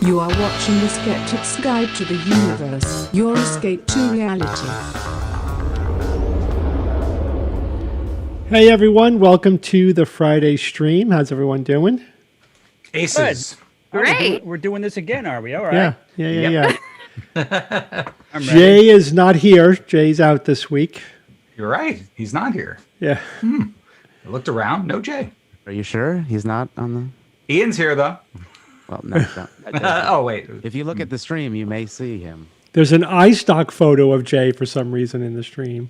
You are watching the Skeptic's Guide to the Universe, your escape to reality. Hey everyone, welcome to the Friday stream. How's everyone doing? Aces. Great. We're doing this again, are we? All right. Yeah. I'm Jay ready. is not here. Jay's out this week. You're right. He's not here. Yeah. I looked around. No Jay. Are you sure he's not on the? Ian's here, though. Well, no. Oh, wait. If you look at the stream, you may see him. There's an iStock photo of Jay for some reason in the stream.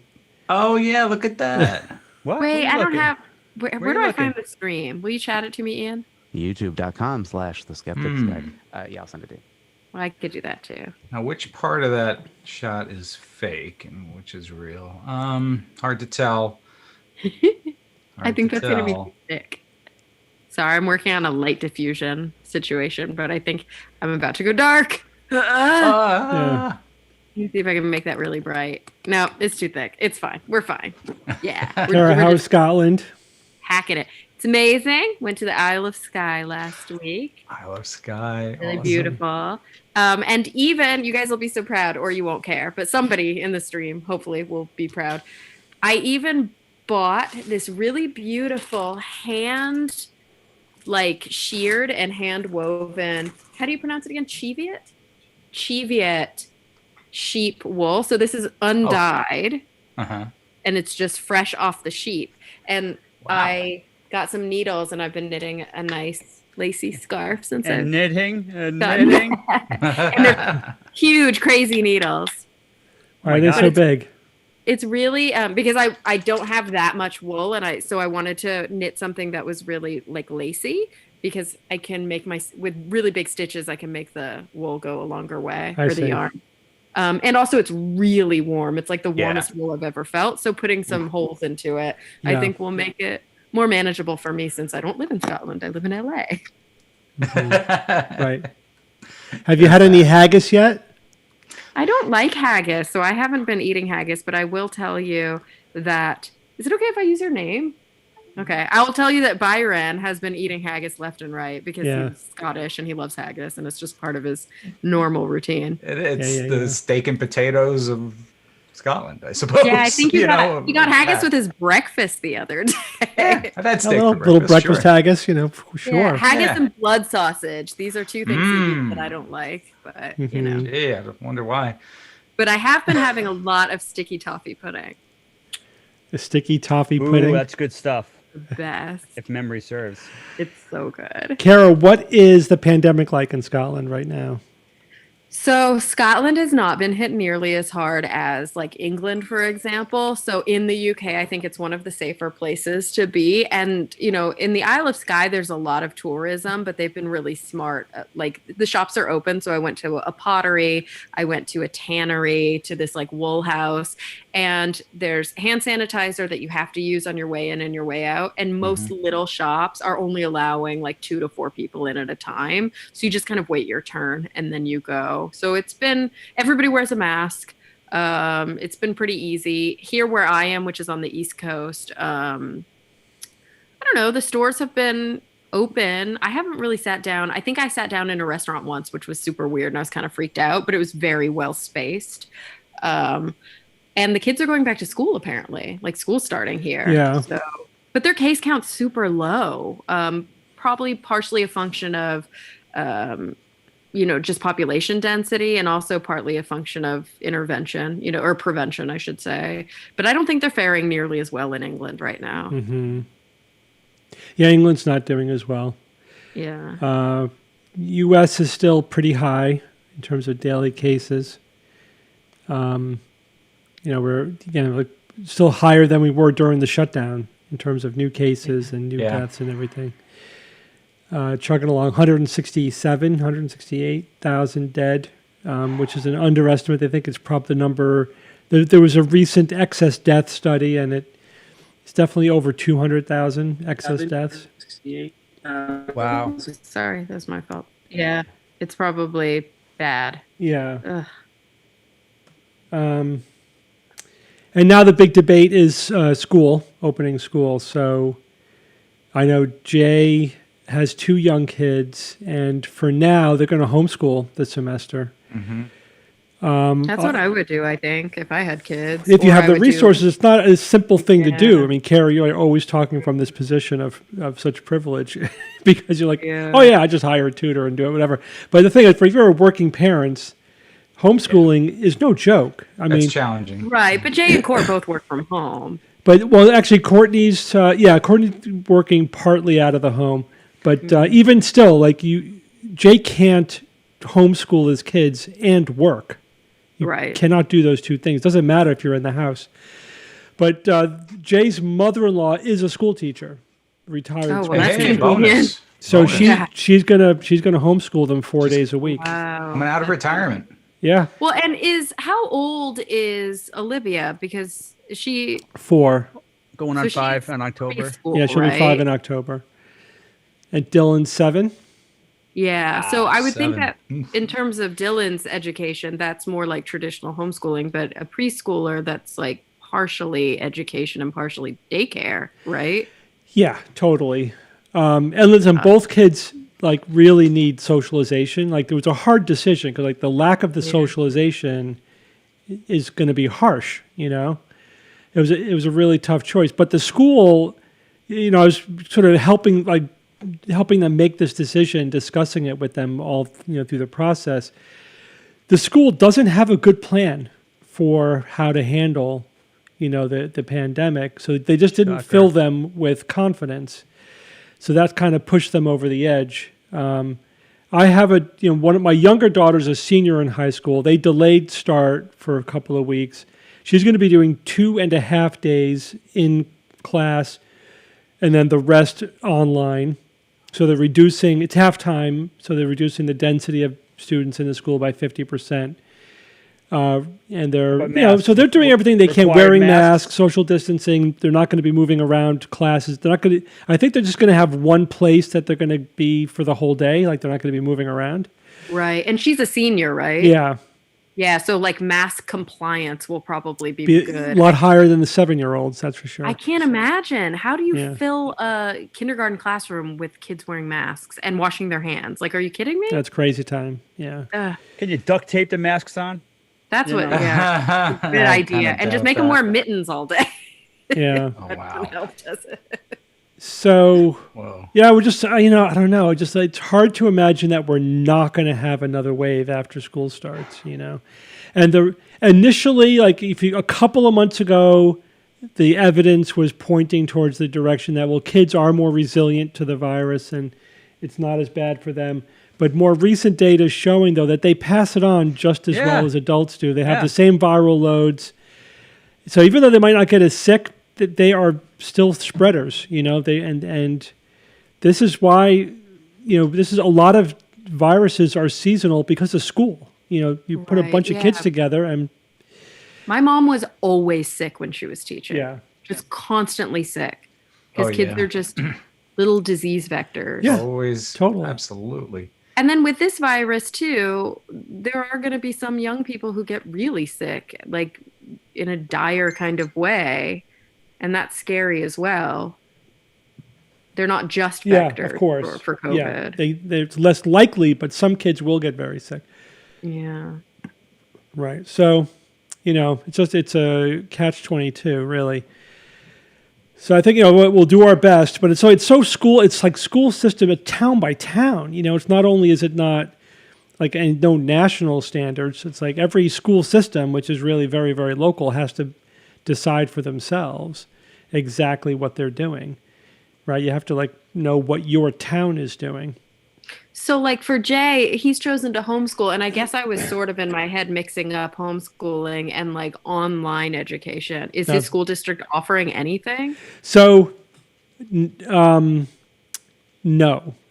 Oh, yeah. Look at that. What? Wait, I don't have. Where Where do you I looking? find the stream? Will you chat it to me, Ian? YouTube.com/The Skeptic's Guide. Yeah, I'll send it to you. Well, I could do that too. Now, which part of that shot is fake and which is real? Hard to tell. I think that's going to be thick. Sorry, I'm working on a light diffusion situation, but I think I'm about to go dark. Yeah. Let me see if I can make that really bright. No, it's too thick. It's fine. We're fine. Yeah. Tara, we're how's just Scotland? hacking it. It's amazing. Went to the Isle of Skye last week. Isle of Skye. Really Awesome. beautiful. And even, you guys will be so proud, or you won't care, but somebody in the stream hopefully will be proud. I even bought this really beautiful sheared and hand woven, how do you pronounce it again? Cheviot sheep wool. So this is undyed Uh-huh. and it's just fresh off the sheep. And Wow. I got some needles and I've been knitting a nice lacy scarf since I've And knitting. And done knitting. and they're huge, crazy needles. Why are they God. so big? It's really because I don't have that much wool, and I wanted to knit something that was really like lacy, because I can make with really big stitches I can make the wool go a longer way I for see. the yarn. And also it's really warm. It's like the Yeah. warmest wool I've ever felt. So putting some holes into it, Yeah. I think will make it more manageable for me, since I don't live in Scotland. I live in LA. Right. Have you had any haggis yet? I don't like haggis, so I haven't been eating haggis, but I will tell you that, is it okay if I use your name? Okay. I will tell you that Byron has been eating haggis left and right because Yeah. he's Scottish and he loves haggis, and it's just part of his normal routine. It's Yeah. the steak and potatoes of Scotland, I suppose. Yeah, I think he got haggis yeah. with his breakfast the other day. Yeah, I've had A steak little, for little breakfast. breakfast sure. haggis, for sure. Yeah, haggis Yeah. and blood sausage. These are two things he eats that I don't like, but you know. Yeah, I wonder why. But I have been having a lot of sticky toffee pudding. The sticky toffee Ooh, pudding. that's good stuff. The best. If memory serves. It's so good. Kara, what is the pandemic like in Scotland right now? So Scotland has not been hit nearly as hard as like England, for example. So in the UK, I think it's one of the safer places to be. And, you know, in the Isle of Skye, there's a lot of tourism, but they've been really smart. Like the shops are open. So I went to a pottery, I went to a tannery, to this like wool house, and there's hand sanitizer that you have to use on your way in and your way out. And most little shops are only allowing like 2 to 4 people in at a time. So you just kind of wait your turn and then you go. So it's been, everybody wears a mask. It's been pretty easy here where I am, which is on the East Coast. I don't know. The stores have been open. I haven't really sat down. I think I sat down in a restaurant once, which was super weird, and I was kind of freaked out, but it was very well spaced. And the kids are going back to school, apparently, like school's starting here. Yeah. So, but their case count's super low. Probably partially a function of, you know, just population density, and also partly a function of intervention, you know, or prevention, I should say. But I don't think they're faring nearly as well in England right now. Mm-hmm. Yeah, England's not doing as well. Yeah. U.S. is still pretty high in terms of daily cases. You know, we're like still higher than we were during the shutdown in terms of new cases and new deaths and everything. Chugging along, 168,000 dead, which is an underestimate. I think it's probably the number. There was a recent excess death study, and it's definitely over 200,000 excess deaths. Wow. Sorry, that's my fault. Yeah. It's probably bad. Yeah. And now the big debate is opening school. So I know Jay has 2 young kids, and for now they're going to homeschool this semester. That's what I would do, I think, if I had kids. If you Or have I the would resources, it's not a simple thing to do. Yeah. I mean, Carrie, you're always talking from this position of such privilege because you're like, Yeah. oh yeah, I just hire a tutor and do it, whatever. But the thing is, for if you're working parents, homeschooling is no joke. I That's mean, challenging. Right, but Jay and Court both work from home. but well, actually, Courtney's working partly out of the home. But even still, like Jay can't homeschool his kids and work. You Right. cannot do those two things. Doesn't matter if you're in the house. But Jay's mother-in-law is a school teacher, retired. Oh, school well, that's teacher. convenient. bonus. So Bonus. she's gonna homeschool them 4 days a week. Wow. Coming out of retirement. Yeah, Well, and how old is Olivia? Because she 4. Going So on she's 5 in October. preschool, Yeah, she'll be 5 right? in October. And Dylan's 7. Yeah. So I would think 7. that in terms of Dylan's education, that's more like traditional homeschooling, but a preschooler, that's like partially education and partially daycare, right? Yeah, totally. And listen, both kids like really need socialization. Like there was a hard decision because like the lack of the socialization is going to be harsh. You know, it was a really tough choice. But the school, you know, I was sort of helping them make this decision, discussing it with them all, you know, through the process. The school doesn't have a good plan for how to handle, you know, the pandemic. So they just didn't Shocker. fill them with confidence. So that kind of pushed them over the edge. I have one of my younger daughters, a senior in high school. They delayed start for a couple of weeks. She's going to be doing 2.5 days in class and then the rest online. So they're reducing, it's halftime, so they're reducing the density of students in the school by 50%. And they're, But you know, so they're doing everything they can, required wearing masks? masks, social distancing. They're not going to be moving around classes. They're not going to, I think they're just going to have one place that they're going to be for the whole day. Like they're not going to be moving around. Right. And she's a senior, right? Yeah. Yeah. So like mask compliance will probably be Be a good. lot higher than the 7-year-olds, that's for sure. I can't imagine. How do you Yeah. fill a kindergarten classroom with kids wearing masks and washing their hands? Like, are you kidding me? That's crazy time. Yeah. Can you duct tape the masks on? That's You what, know. yeah. Good idea. And just make them wear mittens all day. Yeah. Oh, That wow. doesn't help, does it? So, Whoa. yeah, we're just, I don't know. It's hard to imagine that we're not going to have another wave after school starts, you know. And initially, like a couple of months ago, the evidence was pointing towards the direction that, well, kids are more resilient to the virus and it's not as bad for them. But more recent data is showing, though, that they pass it on just as well as adults do. They have Yeah. the same viral loads. So even though they might not get as sick, they are still spreaders, and this is why, this is a lot of viruses are seasonal because of school. You put a Right, bunch of kids yeah. together and My mom was always sick when she was teaching. yeah. Just constantly sick. Because Oh, kids yeah. are just little disease vectors. Yeah. Always. Totally. Absolutely. And then with this virus too, there are going to be some young people who get really sick, like in a dire kind of way. And that's scary as well. They're not just Yeah, vectors of course. for Yeah, COVID. it's less likely, but some kids will get very sick. Yeah. Right. So, it's a catch-22, really. So I think, we'll do our best, but it's like school system, town by town. It's not only is it not like no national standards, it's like every school system, which is really very, very local, has to decide for themselves exactly what they're doing. Right? You have to know what your town is doing. So like for Jay, he's chosen to homeschool, and I guess I was sort of in my head mixing up homeschooling and like online education. Is his school district offering anything? So, no.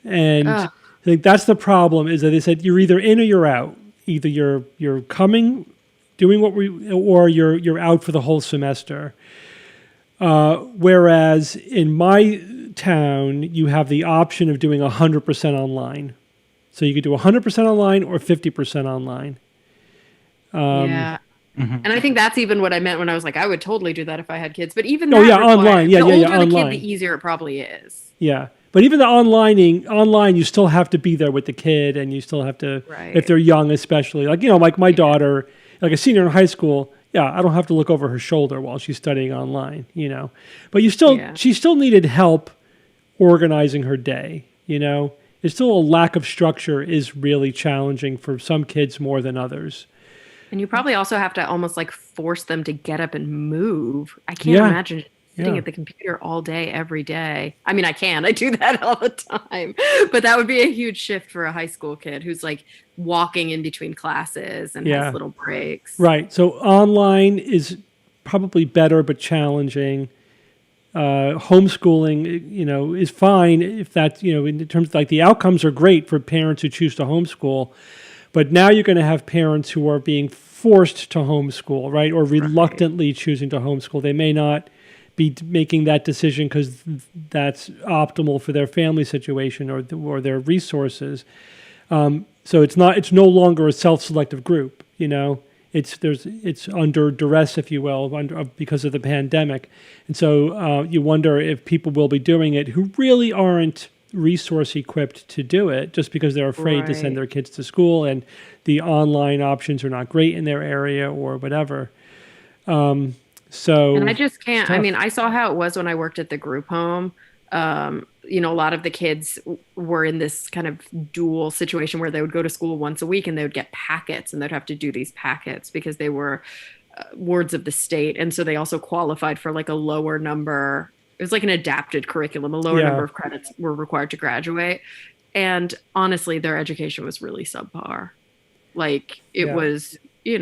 And I think that's the problem, is that they said you're either in or you're out. Either you're coming, doing or you're out for the whole semester. Whereas in my town, you have the option of doing 100% online. So you could do 100% online or 50% online. Yeah. And I think that's even what I meant when I was like, I would totally do that if I had kids. But even Oh, that yeah, requires- online. Yeah, the yeah, older yeah, the online. kid, the easier it probably is. Yeah. But even the online, you still have to be there with the kid, and you still have to, Right. if they're young especially. Like my daughter, like a senior in high school, I don't have to look over her shoulder while she's studying online, But she still needed help organizing her day, There's still a lack of structure is really challenging for some kids more than others. And you probably also have to almost like force them to get up and move. I can't Yeah. imagine sitting Yeah. at the computer all day, every day. I mean, I can. I do that all the time. But that would be a huge shift for a high school kid who's like walking in between classes and Yeah. has little breaks. Right. So online is probably better but challenging. Homeschooling, is fine if that's, in terms of the outcomes are great for parents who choose to homeschool. But now you're going to have parents who are being forced to homeschool, right? Or reluctantly choosing to homeschool. They may not be making that decision because that's optimal for their family situation or their resources. So it's no longer a self-selective group, It's under duress, if you will, because of the pandemic. And so you wonder if people will be doing it who really aren't resource equipped to do it, just because they're afraid to send their kids to school and the online options are not great in their area or whatever. And I just can't. I tough. mean, I saw how it was when I worked at the group home. A lot of the kids were in this kind of dual situation where they would go to school once a week and they would get packets, and they'd have to do these packets because they were wards of the state. And so they also qualified for like a lower number. It was like an adapted curriculum. A lower number of credits were required to graduate. And honestly, their education was really subpar. Like it was, it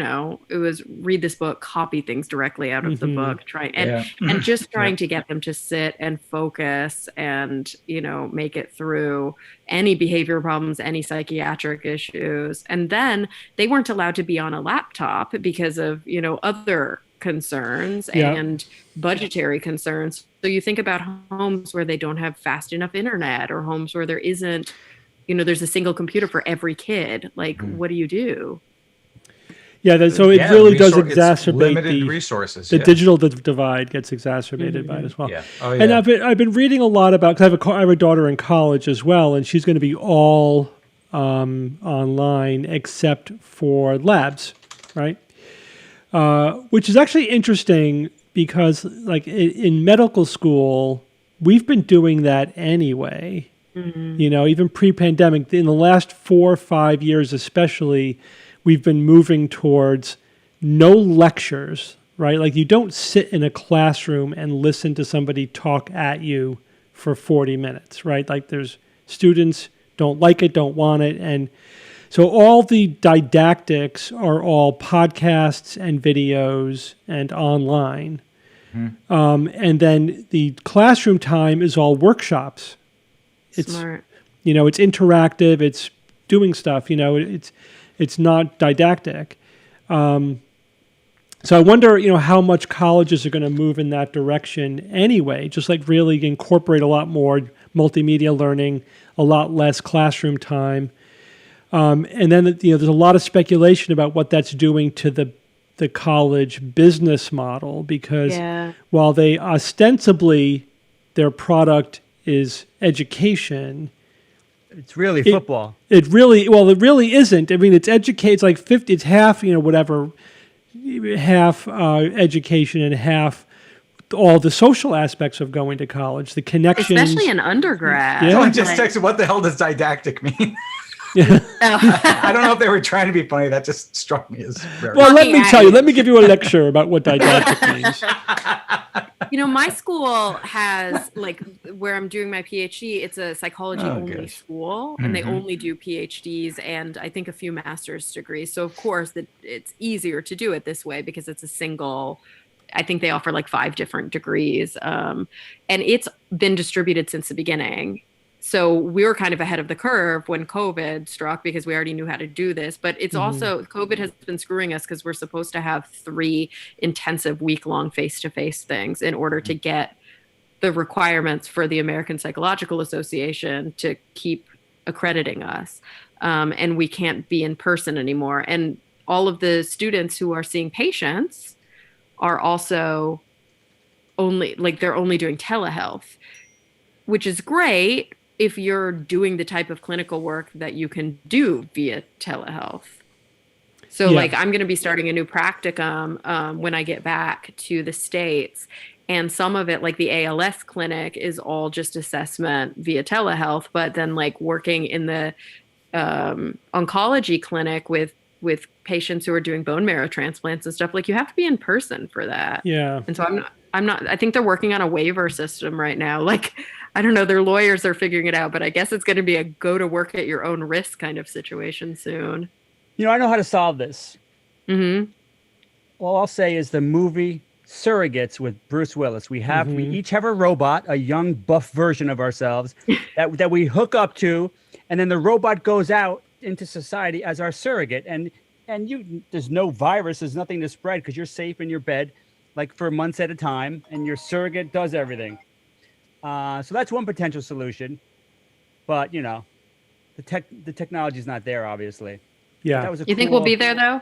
was read this book, copy things directly out of the book, and just trying to get them to sit and focus and, make it through any behavior problems, any psychiatric issues. And then they weren't allowed to be on a laptop because of, other concerns and budgetary concerns. So you think about homes where they don't have fast enough internet, or homes where there isn't, there's a single computer for every kid. Like, what do you do? Yeah, so it really does it's exacerbate limited resources. The digital divide gets exacerbated by it as well. Yeah. Oh, yeah. And I've been reading a lot about, because I have a daughter in college as well, and she's going to be all online except for labs, right? Which is actually interesting because, like in medical school, we've been doing that anyway. Even pre-pandemic, in the last 4 or 5 years especially, we've been moving towards no lectures, right? Like you don't sit in a classroom and listen to somebody talk at you for 40 minutes, right? Like there's students don't like it, don't want it. And so all the didactics are all podcasts and videos and online. And then the classroom time is all workshops. It's, Smart. it's interactive, it's doing stuff, it's not didactic. So I wonder, how much colleges are going to move in that direction anyway, just like really incorporate a lot more multimedia learning, a lot less classroom time. And then, there's a lot of speculation about what that's doing to the college business model, because while they ostensibly, their product is education, It's really football. it really isn't. I mean, it's like 50, it's half, half education and half all the social aspects of going to college, the connections. Especially in undergrad. Yeah. Someone just texted, what the hell does didactic mean? I don't know if they were trying to be funny. That just struck me as very... Well, let me tell you. Let me give you a lecture about what didactic means. My school has, like, where I'm doing my PhD, it's a psychology only school, and they only do PhDs and I think a few master's degrees. So of course it's easier to do it this way because it's a single, I think they offer like 5 different degrees. And it's been distributed since the beginning. So we were kind of ahead of the curve when COVID struck because we already knew how to do this. But it's also, COVID has been screwing us because we're supposed to have 3 intensive week-long face-to-face things in order to get the requirements for the American Psychological Association to keep accrediting us. And we can't be in person anymore. And all of the students who are seeing patients are also they're only doing telehealth, which is great if you're doing the type of clinical work that you can do via telehealth. So I'm going to be starting a new practicum when I get back to the States. And some of it, like the ALS clinic, is all just assessment via telehealth. But then like working in the oncology clinic with patients who are doing bone marrow transplants and stuff, like you have to be in person for that. Yeah. And so I think they're working on a waiver system right now. Like, I don't know, their lawyers are figuring it out, but I guess it's going to be a go to work at your own risk kind of situation soon. I know how to solve this. Mm-hmm. All I'll say is the movie Surrogates with Bruce Willis. We each have a robot, a young buff version of ourselves that we hook up to, and then the robot goes out into society as our surrogate. And there's no virus, there's nothing to spread because you're safe in your bed, like for months at a time, and your surrogate does everything. So that's one potential solution, but the technology is not there, obviously. Yeah. That was You think we'll be there though?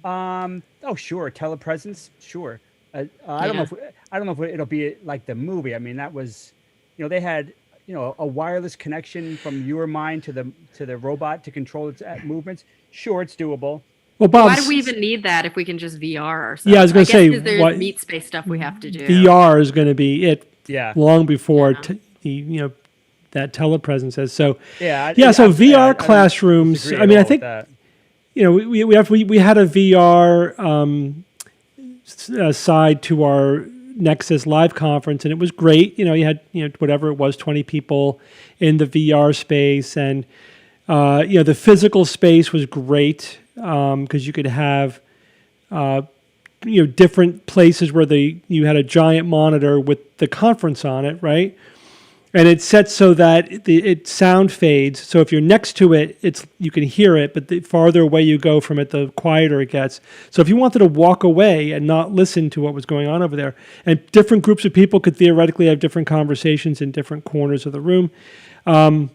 Oh, sure. Telepresence. Sure. I don't know if it'll be like the movie. I mean, that was, they had, a wireless connection from your mind to the robot to control its movements. Sure. It's doable. Well, Bob, why do we even need that if we can just VR ourselves? Yeah, I was going to say, there's meat space stuff we have to do. VR is going to be it. Yeah. Long before that telepresence says so. Yeah. So VR classrooms. I mean, I think we had a VR side to our Nexus live conference, and it was great. You had whatever it was, 20 people in the VR space, and the physical space was great because you could have different places where you had a giant monitor with the conference on it, right? And it's set so that it sound fades. So if you're next to it, you can hear it, but the farther away you go from it, the quieter it gets. So if you wanted to walk away and not listen to what was going on over there, and different groups of people could theoretically have different conversations in different corners of the room. And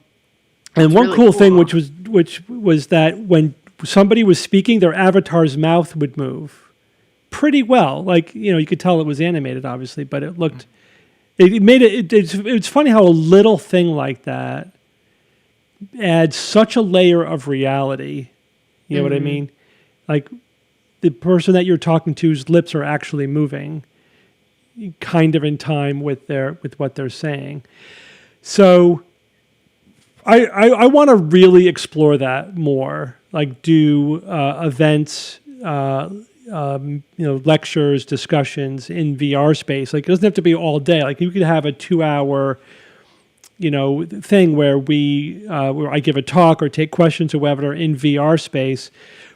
one really cool thing, cool. which was that when somebody was speaking, their avatar's mouth would move pretty well. Like, you could tell it was animated, obviously, but it looked... It made it. It's funny how a little thing like that adds such a layer of reality. You know what I mean? Like the person that you're talking to's lips are actually moving, kind of in time with what they're saying. So, I want to really explore that more. Like do events. Lectures, discussions in VR space. Like it doesn't have to be all day. Like you could have a 2-hour, thing where where I give a talk or take questions or whatever in VR space,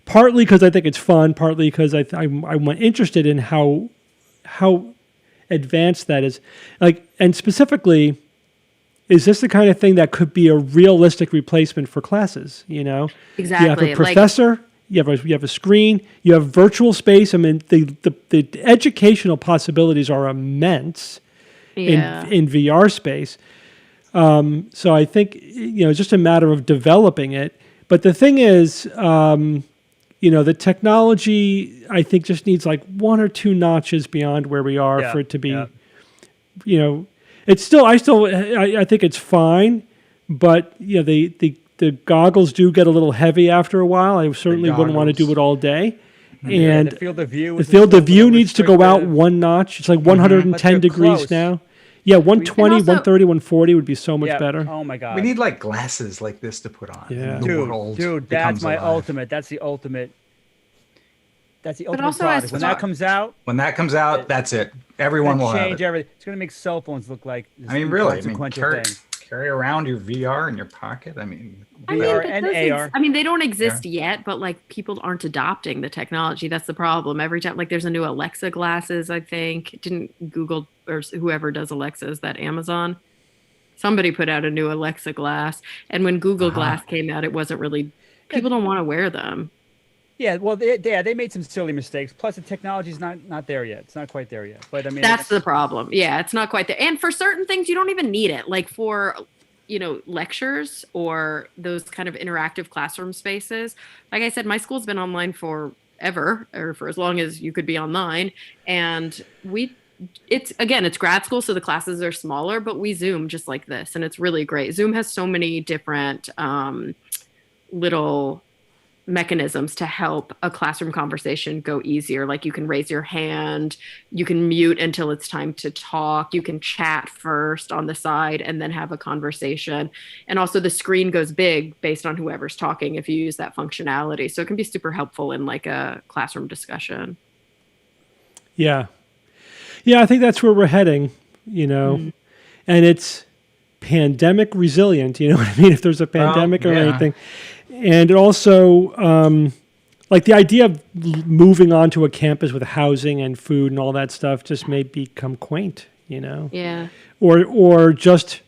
partly because I think it's fun, partly because I'm interested in how advanced that is. Like, and specifically, is this the kind of thing that could be a realistic replacement for classes? Exactly. You have a professor, you have a screen, you have virtual space. I mean, the educational possibilities are immense in VR space. So I think, it's just a matter of developing it. But the thing is, the technology, I think, just needs like one or two notches beyond where we are for it to be, it's still, I think it's fine, but the goggles do get a little heavy after a while. I certainly wouldn't want to do it all day. And the field of view. The view needs to go out one notch. It's like 110 degrees close. now. Yeah, 120, also- 130, 140 would be so much Yeah. better. Oh my god. We need like glasses like this to put on. Yeah. And the world Dude, becomes that's my alive. ultimate. That's the ultimate. That's the ultimate also product. as- When that comes out, When that comes out, that's it. Everyone will have change it. everything. It's gonna make cell phones look like this I mean, really. I mean, inconsequential thing. carry around your VR in your pocket. I mean, VR but and those AR. they don't exist yet, but like people aren't adopting the technology. That's the problem. Every time, like there's a new Alexa glasses, I think. Didn't Google or whoever does Alexas, that Amazon? Somebody put out a new Alexa glass. And when Google Glass came out, it wasn't really, people don't want to wear them. Yeah, well, they made some silly mistakes. Plus, the technology's not there yet. It's not quite there yet. But I mean, That's the problem. Yeah, it's not quite there. And for certain things, you don't even need it. Like for, lectures or those kind of interactive classroom spaces. Like I said, my school's been online forever, or for as long as you could be online. And it's grad school, so the classes are smaller, but we Zoom just like this. And it's really great. Zoom has so many different little mechanisms to help a classroom conversation go easier. Like you can raise your hand, you can mute until it's time to talk, you can chat first on the side and then have a conversation. And also the screen goes big based on whoever's talking if you use that functionality. So it can be super helpful in like a classroom discussion. Yeah. Yeah, I think that's where we're heading, and it's pandemic resilient, you know what I mean? If there's a pandemic or anything. And it also, like the idea of moving onto a campus with housing and food and all that stuff just may become quaint, Yeah. Or just,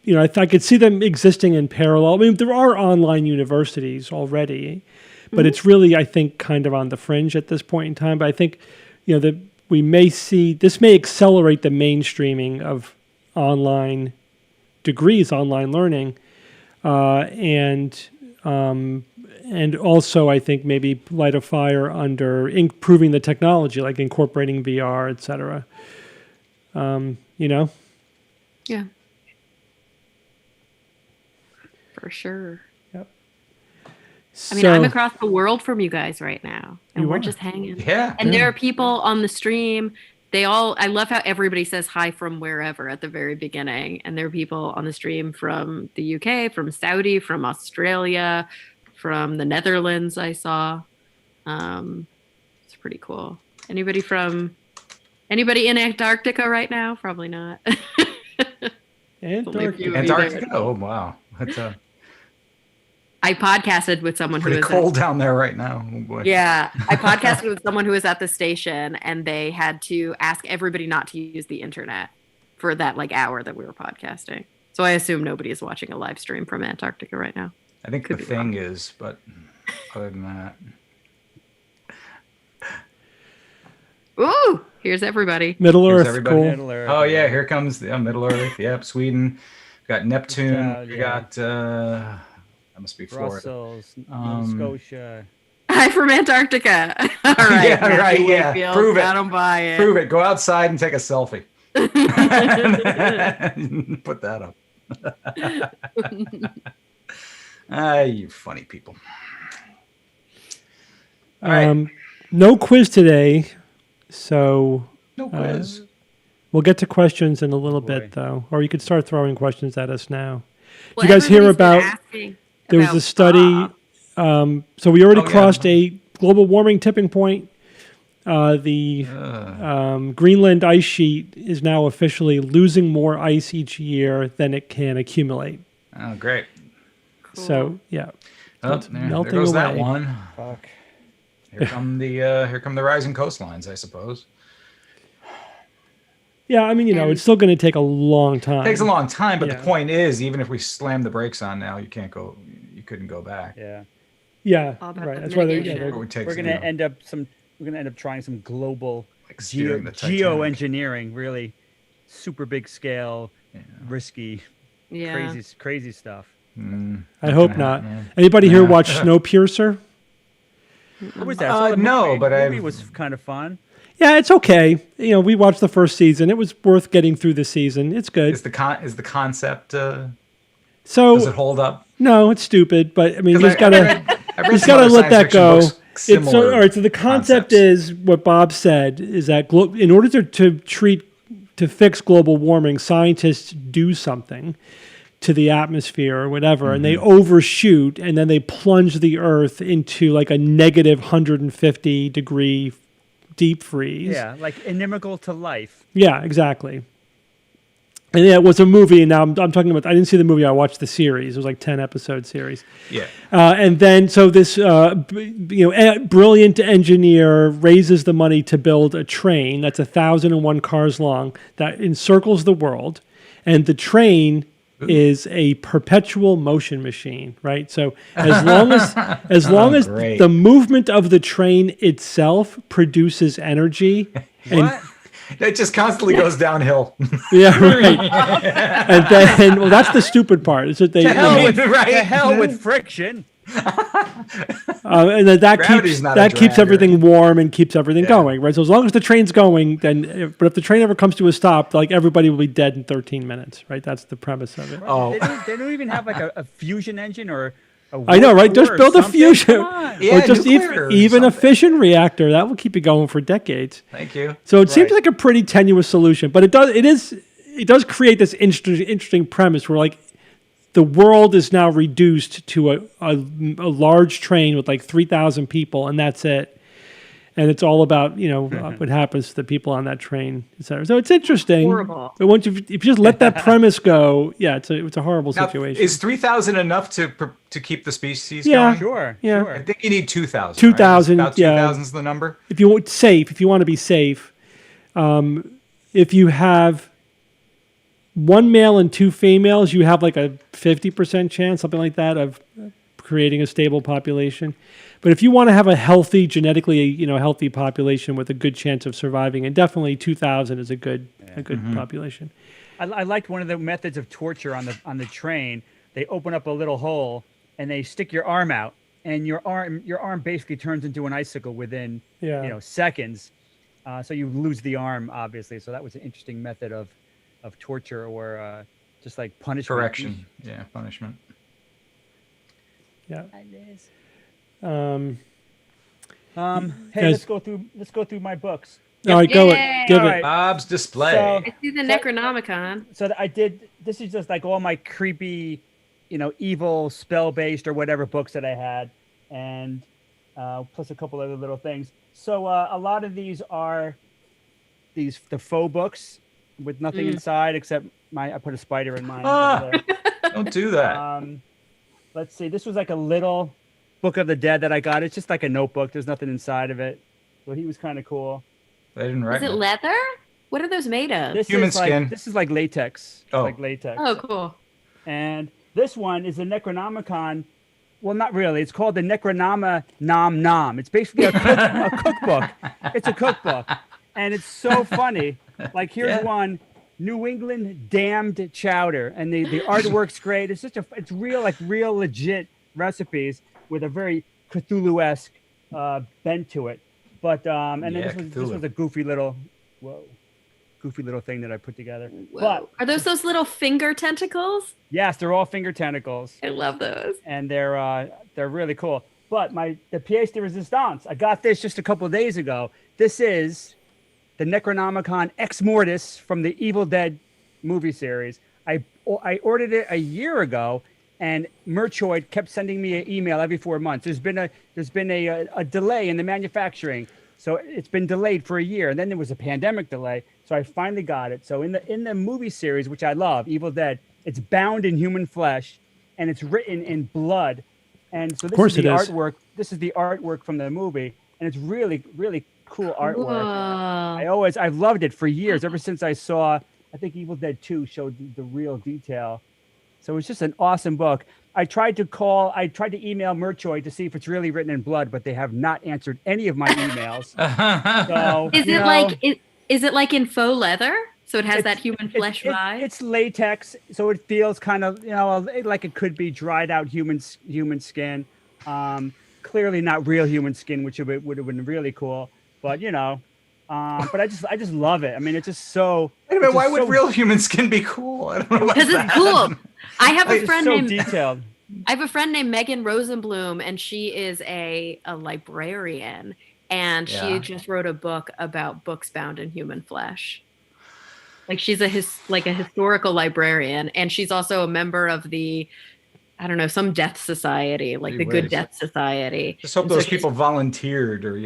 I could see them existing in parallel. I mean, there are online universities already, but it's really, I think, kind of on the fringe at this point in time. But I think, that we may see, this may accelerate the mainstreaming of online degrees, online learning, and also, I think maybe light a fire under improving the technology, like incorporating VR, et cetera. Yeah. For sure. Yep. I mean, I'm across the world from you guys right now, and You we're are. just hanging. Yeah. And there are people on the stream. I love how everybody says hi from wherever at the very beginning. And there are people on the stream from the UK, from Saudi, from Australia, from the Netherlands, I saw. It's pretty cool. Anybody in Antarctica right now? Probably not. Antarctica. Antarctica. Oh wow, that's I podcasted with someone who pretty was cold down there right now. Oh, boy. Yeah, I podcasted with someone who was at the station, and they had to ask everybody not to use the internet for that hour that we were podcasting. So I assume nobody is watching a live stream from Antarctica right now. I think Could the be thing wrong. is, but other than that, Ooh, here's everybody. Middle here's Earth, everybody. cool. Middle Earth. Oh yeah, here comes the Middle Earth. Yep, Sweden. We got Neptune. Yeah, We yeah. got that must be Florida. Brussels, Nova Scotia. Hi from Antarctica. All right. Yeah, Matthew right, yeah. Wakefield, Prove it. I don't buy it. Prove it. Go outside and take a selfie. Put that up. You funny people. All right. No quiz today, so No quiz. we'll get to questions in a little Boy. bit, though. Or you could start throwing questions at us now. Well, Did you guys hear everybody's been about? asking There was about a study. Bob. So we already Oh, yeah. crossed a global warming tipping point. The Greenland ice sheet is now officially losing more ice each year than it can accumulate. Oh, great. So yeah, Oh, it's there melting goes that away. one. Fuck. Here come the rising coastlines, I suppose. Yeah, I mean, And- it's still going to take a long time. Takes a long time, but Yeah. the point is, even if we slam the brakes on now, you couldn't go back. Yeah. Yeah, All about right. the That's why mitigation. It would take We're some, gonna end up trying some global like steering the Titanic. geoengineering, really super big scale, risky, Yeah. crazy stuff. I hope not. man. Anybody here watch Snowpiercer? What was that? I saw the no, movie. but the movie I've- was kind of fun. Yeah, it's okay. We watched the first season. It was worth getting through the season. It's good. Is the concept So does it hold up? no, it's stupid. But I mean, you 'Cause just gotta. I've read Just some gotta other let science that fiction go. books, It's so, similar all right. So the concept concepts. is what Bob said is that in order to fix global warming, scientists do something to the atmosphere or whatever, and they overshoot, and then they plunge the Earth into like a negative 150 degree deep freeze. Yeah, like inimical to life. Yeah, exactly. And yeah, it was a movie, and now I'm talking about. I didn't see the movie. I watched the series. It was like 10-episode series. Yeah. And then, so this, brilliant engineer raises the money to build a train that's 1,001 cars long that encircles the world, and the train is a perpetual motion machine, right? So as long as great. the movement of the train itself produces energy, What? It just constantly goes downhill. yeah, right. And then, well, that's the stupid part. Is that they, Right. To hell with friction. and then that Gravity's keeps not a that keeps dragger. everything warm and keeps everything Yeah. going, right? So as long as the train's going, then but if the train ever comes to a stop, like everybody will be dead in 13 minutes, right? That's the premise of it. Oh, They don't even have like a fusion engine or a I know, right? warp Just core or build a something? fusion, Come on. Yeah, or just nuclear or even a something. fission reactor that will keep you going for decades. thank you. So it seems Right. like a pretty tenuous solution, but it does create this interesting premise where like the world is now reduced to a large train with like 3,000 people, and that's it. And it's all about what happens to the people on that train, etc. So it's interesting. Horrible. But once if you just let that premise go, yeah, it's a horrible Now, situation. is 3,000 enough to keep the species Yeah. going? Sure. Yeah. Sure. I think you need 2,000. 2,000, Right? About yeah. 2,000 is the number. If you want if you have one male and two females, you have like a 50% chance, something like that, of creating a stable population. But if you want to have a healthy, genetically, healthy population with a good chance of surviving, and definitely 2,000 is a good population. I liked one of the methods of torture on the train. They open up a little hole and they stick your arm out, and your arm basically turns into an icicle within seconds. So you lose the arm, obviously. So that was an interesting method of torture or just like punishment. Correction. Yeah, punishment. Yeah. Hey, Guys- let's go through my books. All right, go Yay. it. Give All it. right. Bob's display. So- I see the Necronomicon. So I did. This is just like all my creepy, evil, spell-based or whatever books that I had, and plus a couple other little things. So a lot of these are the faux books with nothing inside except I put a spider in mine. Ah. over there. Don't do that. Let's see. This was like a little Book of the Dead that I got. It's just like a notebook. There's nothing inside of it. So he was kind of cool. I didn't write Is it leather? What are those made of? This Human is like, skin. This is like latex. It's Oh. like latex. Oh, cool. And this one is the Necronomicon. Well, not really. It's called the Necronoma Nom Nom. It's basically a cookbook. It's a cookbook. And it's so funny. Like, here's Yeah. one, New England Damned Chowder. And the artwork's great. It's it's real legit recipes with a very Cthulhu-esque bent to it. But, and then Yeah, this Cthulhu. was a goofy little thing that I put together. Whoa. But, Are those little finger tentacles? yes, they're all finger tentacles. I love those. And they're really cool. But the pièce de résistance, I got this just a couple of days ago. This is the Necronomicon Ex Mortis from the Evil Dead movie series. I ordered it a year ago, and Merchoid kept sending me an email every 4 months. There's been a delay in the manufacturing. So it's been delayed for a year, and then there was a pandemic delay. So I finally got it. So in the movie series, which I love, Evil Dead, it's bound in human flesh, and it's written in blood. And so this is the artwork. This is the artwork from the movie, and it's really, really cool artwork. Whoa. I've loved it for years, ever since I saw, I think Evil Dead 2 showed the real detail. So it's just an awesome book. I tried to email Merchoid to see if it's really written in blood, but they have not answered any of my emails. So, is it like in faux leather? So it has that human flesh vibe? It's latex, so it feels kind of, like it could be dried out human skin. Clearly not real human skin, which would have been really cool. But but I just love it. I mean, it's just so. Wait a minute, why would real human skin be cool? I don't know. Because it's cool. I have a friend named detailed. I have a friend named Megan Rosenblum, and she is a librarian, and she just wrote a book about books bound in human flesh. Like she's a historical librarian, and she's also a member of the, I don't know, some death society, like the Good Death Society. Just hope those people volunteered or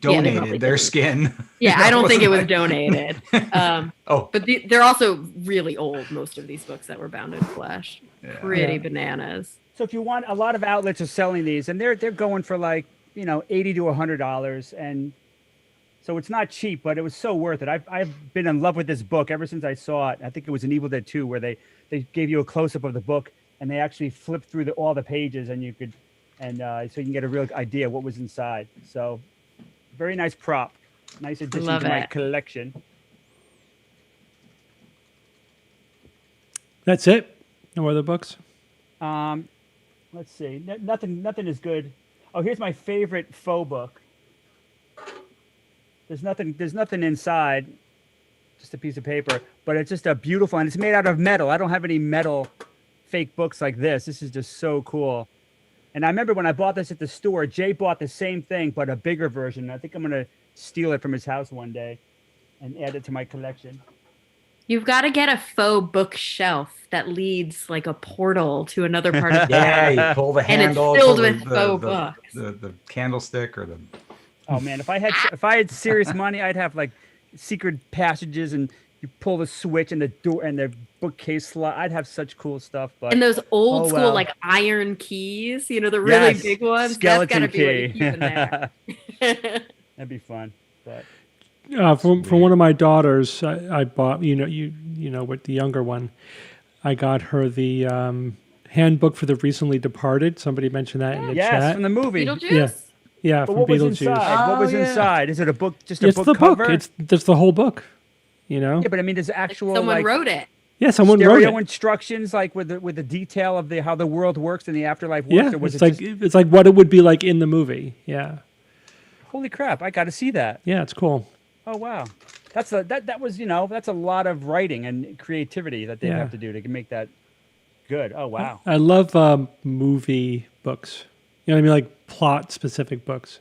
donated their skin. Yeah, I don't think it was donated. But they're also really old. Most of these books that were bound in flesh, pretty bananas. So if you want, a lot of outlets are selling these, and they're going for like $80 to $100, and so it's not cheap, but it was so worth it. I've been in love with this book ever since I saw it. I think it was in Evil Dead 2 where they gave you a close up of the book, and they actually flipped through all the pages, and so you can get a real idea what was inside. So. Very nice prop. Nice addition to my collection. That's it? No other books? Let's see. Nothing is good. Oh, here's my favorite faux book. There's nothing inside. Just a piece of paper. But it's just a beautiful, and it's made out of metal. I don't have any metal fake books like this. This is just so cool. And I remember when I bought this at the store, Jay bought the same thing, but a bigger version. I think I'm going to steal it from his house one day and add it to my collection. You've got to get a faux bookshelf that leads like a portal to another part of the you pull the handle. And it's filled with faux books. The candlestick or the... Oh, man, if I had serious money, I'd have like secret passages, and you pull the switch and the door and the bookcase slot. I'd have such cool stuff. But and those old school like iron keys, the really big ones. Skeleton that's gotta be what you keep in there. That'd be fun. But for one of my daughters, I bought with the younger one, I got her the Handbook for the Recently Departed. Somebody mentioned that in the chat. Yes, from the movie. Beetlejuice? Yeah, but from what was Beetlejuice. inside? What was inside? Is it a book? Just a book cover? Book. It's the whole book. Yeah, but I mean, there's actual someone wrote it. Yeah, someone wrote it. Instructions, like with the detail of how the world works and the afterlife works. Yeah, or was it's like what it would be like in the movie. Yeah. Holy crap! I got to see that. Yeah, it's cool. Oh wow, that's a lot of writing and creativity that they have to do to make that good. Oh wow. I love movie books. You know what I mean, like plot specific books.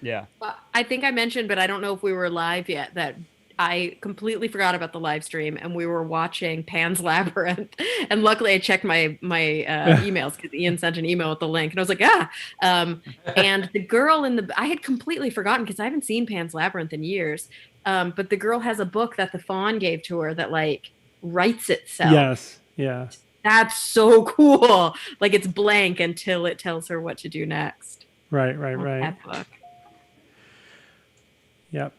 Yeah. Well, I think I mentioned, but I don't know if we were live yet, that I completely forgot about the live stream, and we were watching Pan's Labyrinth. And luckily I checked my emails because Ian sent an email with the link, and I was like, and the girl I had completely forgotten because I haven't seen Pan's Labyrinth in years. But the girl has a book that the fawn gave to her that like writes itself. Yes. Yeah. That's so cool. Like it's blank until it tells her what to do next. Right. That book. Yep.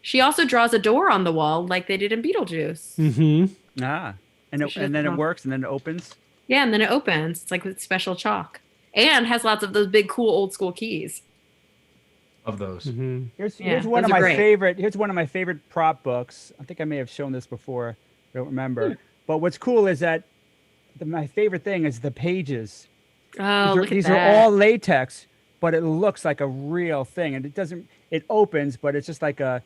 She also draws a door on the wall like they did in Beetlejuice. Mm-hmm. And then it works, and then it opens. Yeah, and then it opens. It's like with special chalk, and has lots of those big, cool, old school keys. Of those. Mm-hmm. Here's one of my favorite. Here's one of my favorite prop books. I think I may have shown this before. I don't remember. But what's cool is that my favorite thing is the pages. Oh, These are all latex, but it looks like a real thing, and it doesn't. It opens, but it's just like a,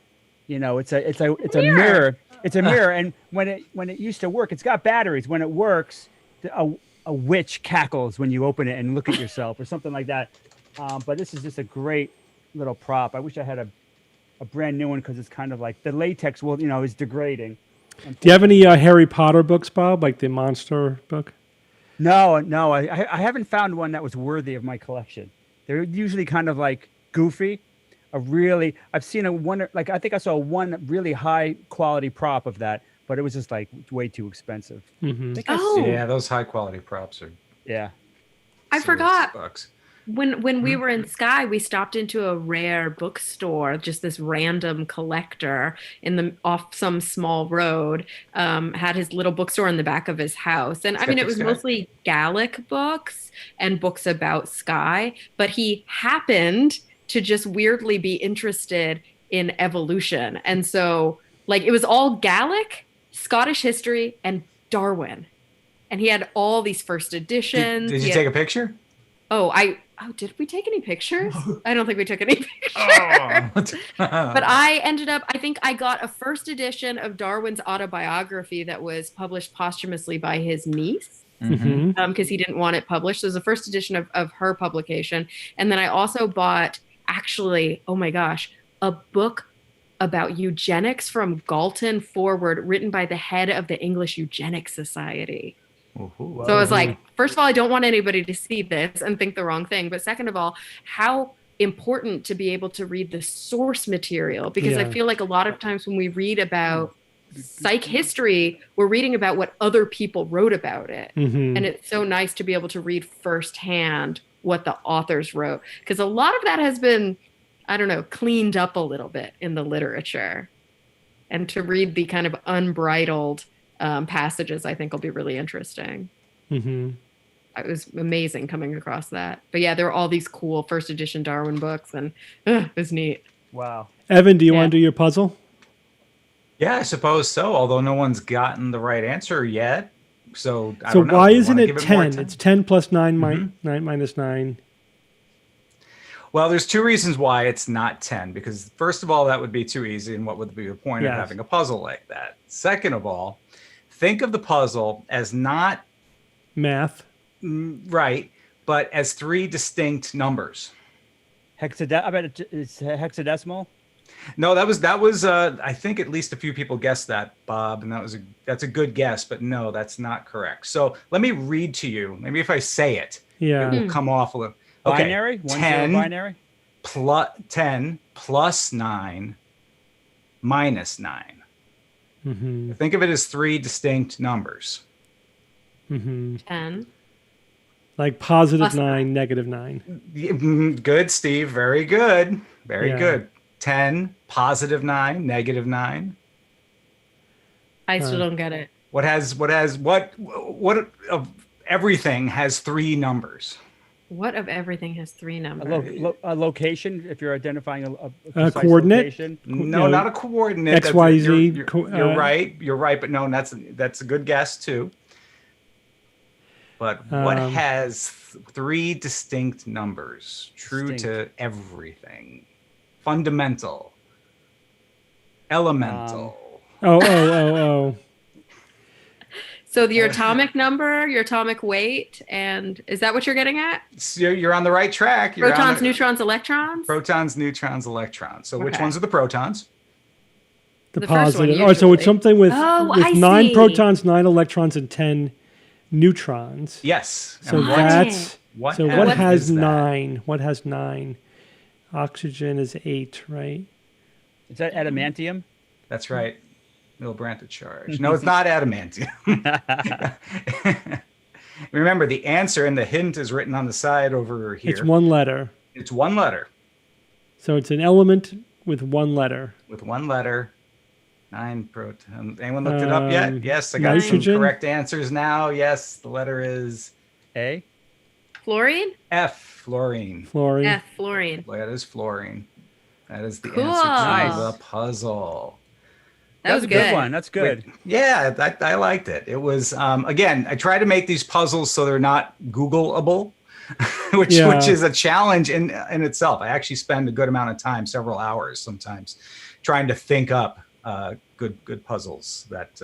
it's a mirror. It's a mirror, and when it used to work, it's got batteries. When it works, a witch cackles when you open it and look at yourself or something like that. But this is just a great little prop. I wish I had a brand new one because it's kind of like the latex is degrading. Do you have any Harry Potter books, Bob, like the monster book? No, I haven't found one that was worthy of my collection. They're usually kind of like goofy. I've seen a one, like, I think I saw one really high quality prop of that, but it was just like way too expensive. I think Oh. Yeah, those high quality props are. yeah. I serious forgot. bucks. When we were in Sky, we stopped into a rare bookstore, just this random collector off some small road, had his little bookstore in the back of his house. And I mean, it Skeptic was Sky. mostly Gallic books and books about Sky, but he happened to just weirdly be interested in evolution. And so, like, it was all Gallic, Scottish history, and Darwin. And he had all these first editions. Did He you had- take a picture? did we take any pictures? I don't think we took any pictures. Oh. But I ended up, I think I got a first edition of Darwin's autobiography that was published posthumously by his niece because he didn't want it published. So it was the first edition of her publication. And then I also bought, actually, oh my gosh, a book about eugenics from Galton forward, written by the head of the English Eugenics Society. Ooh. So I was like, first of all, I don't want anybody to see this and think the wrong thing. But second of all, how important to be able to read the source material, because I feel like a lot of times when we read about psych history, we're reading about what other people wrote about it. And it's so nice to be able to read firsthand what the authors wrote, because a lot of that has been, I don't know, cleaned up a little bit in the literature. And to read the kind of unbridled passages, I think will be really interesting. It was amazing coming across that. But yeah, there are all these cool first edition Darwin books, and it was neat. Wow. Evan, do you want to do your puzzle? Yeah, I suppose so. Although no one's gotten the right answer yet, so I So don't know. why Do you isn't wanna it give more 10? time? It's 10 plus 9, 9 minus 9. Well, there's two reasons why it's not 10. Because first of all, that would be too easy, and what would be the point of Yes. having a puzzle like that? Second of all, think of the puzzle as not Math. right, but as three distinct numbers. I bet it's hexadecimal. No, that was I think at least a few people guessed that, Bob, and that's a good guess, but no, that's not correct. So let me read to you. Maybe if I say it, Yeah. it will come off a little. Okay, Binary? 1 0 10 binary? 10 plus 9 minus 9. Think of it as three distinct numbers. 10. Like positive Plus 9, negative 9. Good, Steve. Very good. Very Yeah. good. 10, positive 9, negative 9. I still don't get it. What of everything has three numbers? What of everything has three numbers? A location, if you're identifying a precise coordinate? location. No, know, not a coordinate. X, Y, Z, You're right. You're right, but no, that's a good guess too. But what has three distinct numbers? True to everything. Fundamental. Elemental. Oh. So your atomic number, your atomic weight, and is that what you're getting at? So you're on the right track. You're Protons, neutrons, electrons? Protons, neutrons, electrons. So which Okay. ones are the protons? The The first one, positive. Oh, so it's usually. something with, Oh, with I 9 see. protons, 9 electrons, and 10 neutrons. Yes. So And that's what so. What element has is that? 9? What has 9? Oxygen is 8, right? Is that adamantium? That's right. Milbrandt charge. No, it's not adamantium. Remember, the answer and the hint is written on the side over here. It's one letter. It's one letter. So it's an element with one letter. With one letter. 9 protons. Anyone looked it up yet? Yes, I got nitrogen? some correct answers now. Yes, the letter is A? Fluorine? F, fluorine. Fluorine. F, fluorine. That is fluorine. That is the Cool. answer to Nice. the puzzle. That was a good. one. That's good. Yeah, I liked it. It was, again, I try to make these puzzles so they're not Googleable, which is a challenge in itself. I actually spend a good amount of time, several hours sometimes, trying to think up good puzzles that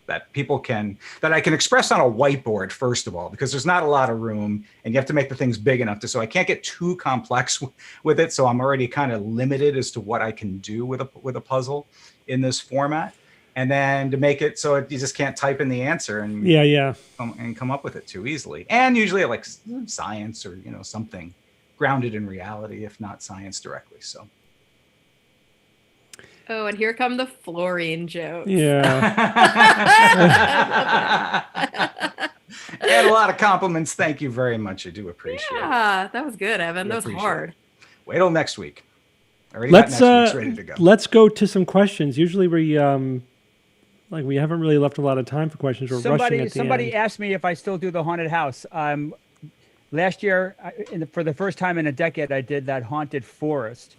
that I can express on a whiteboard, first of all, because there's not a lot of room and you have to make the things big enough so I can't get too complex with it. So I'm already kind of limited as to what I can do with a puzzle in this format. And then to make it so you just can't type in the answer and come up with it too easily. And usually I like science or, something grounded in reality, if not science directly. So. Oh, and here come the fluorine jokes. Yeah. And a lot of compliments. Thank you very much. I do appreciate it. Yeah, that was good, Evan. That was appreciate hard. Wait till next week. I already got next week's ready to go. Let's go to some questions. Usually we we haven't really left a lot of time for questions. We're rushing at the Somebody end. asked me if I still do the haunted house. Last year, for the first time in a decade, I did that haunted forest,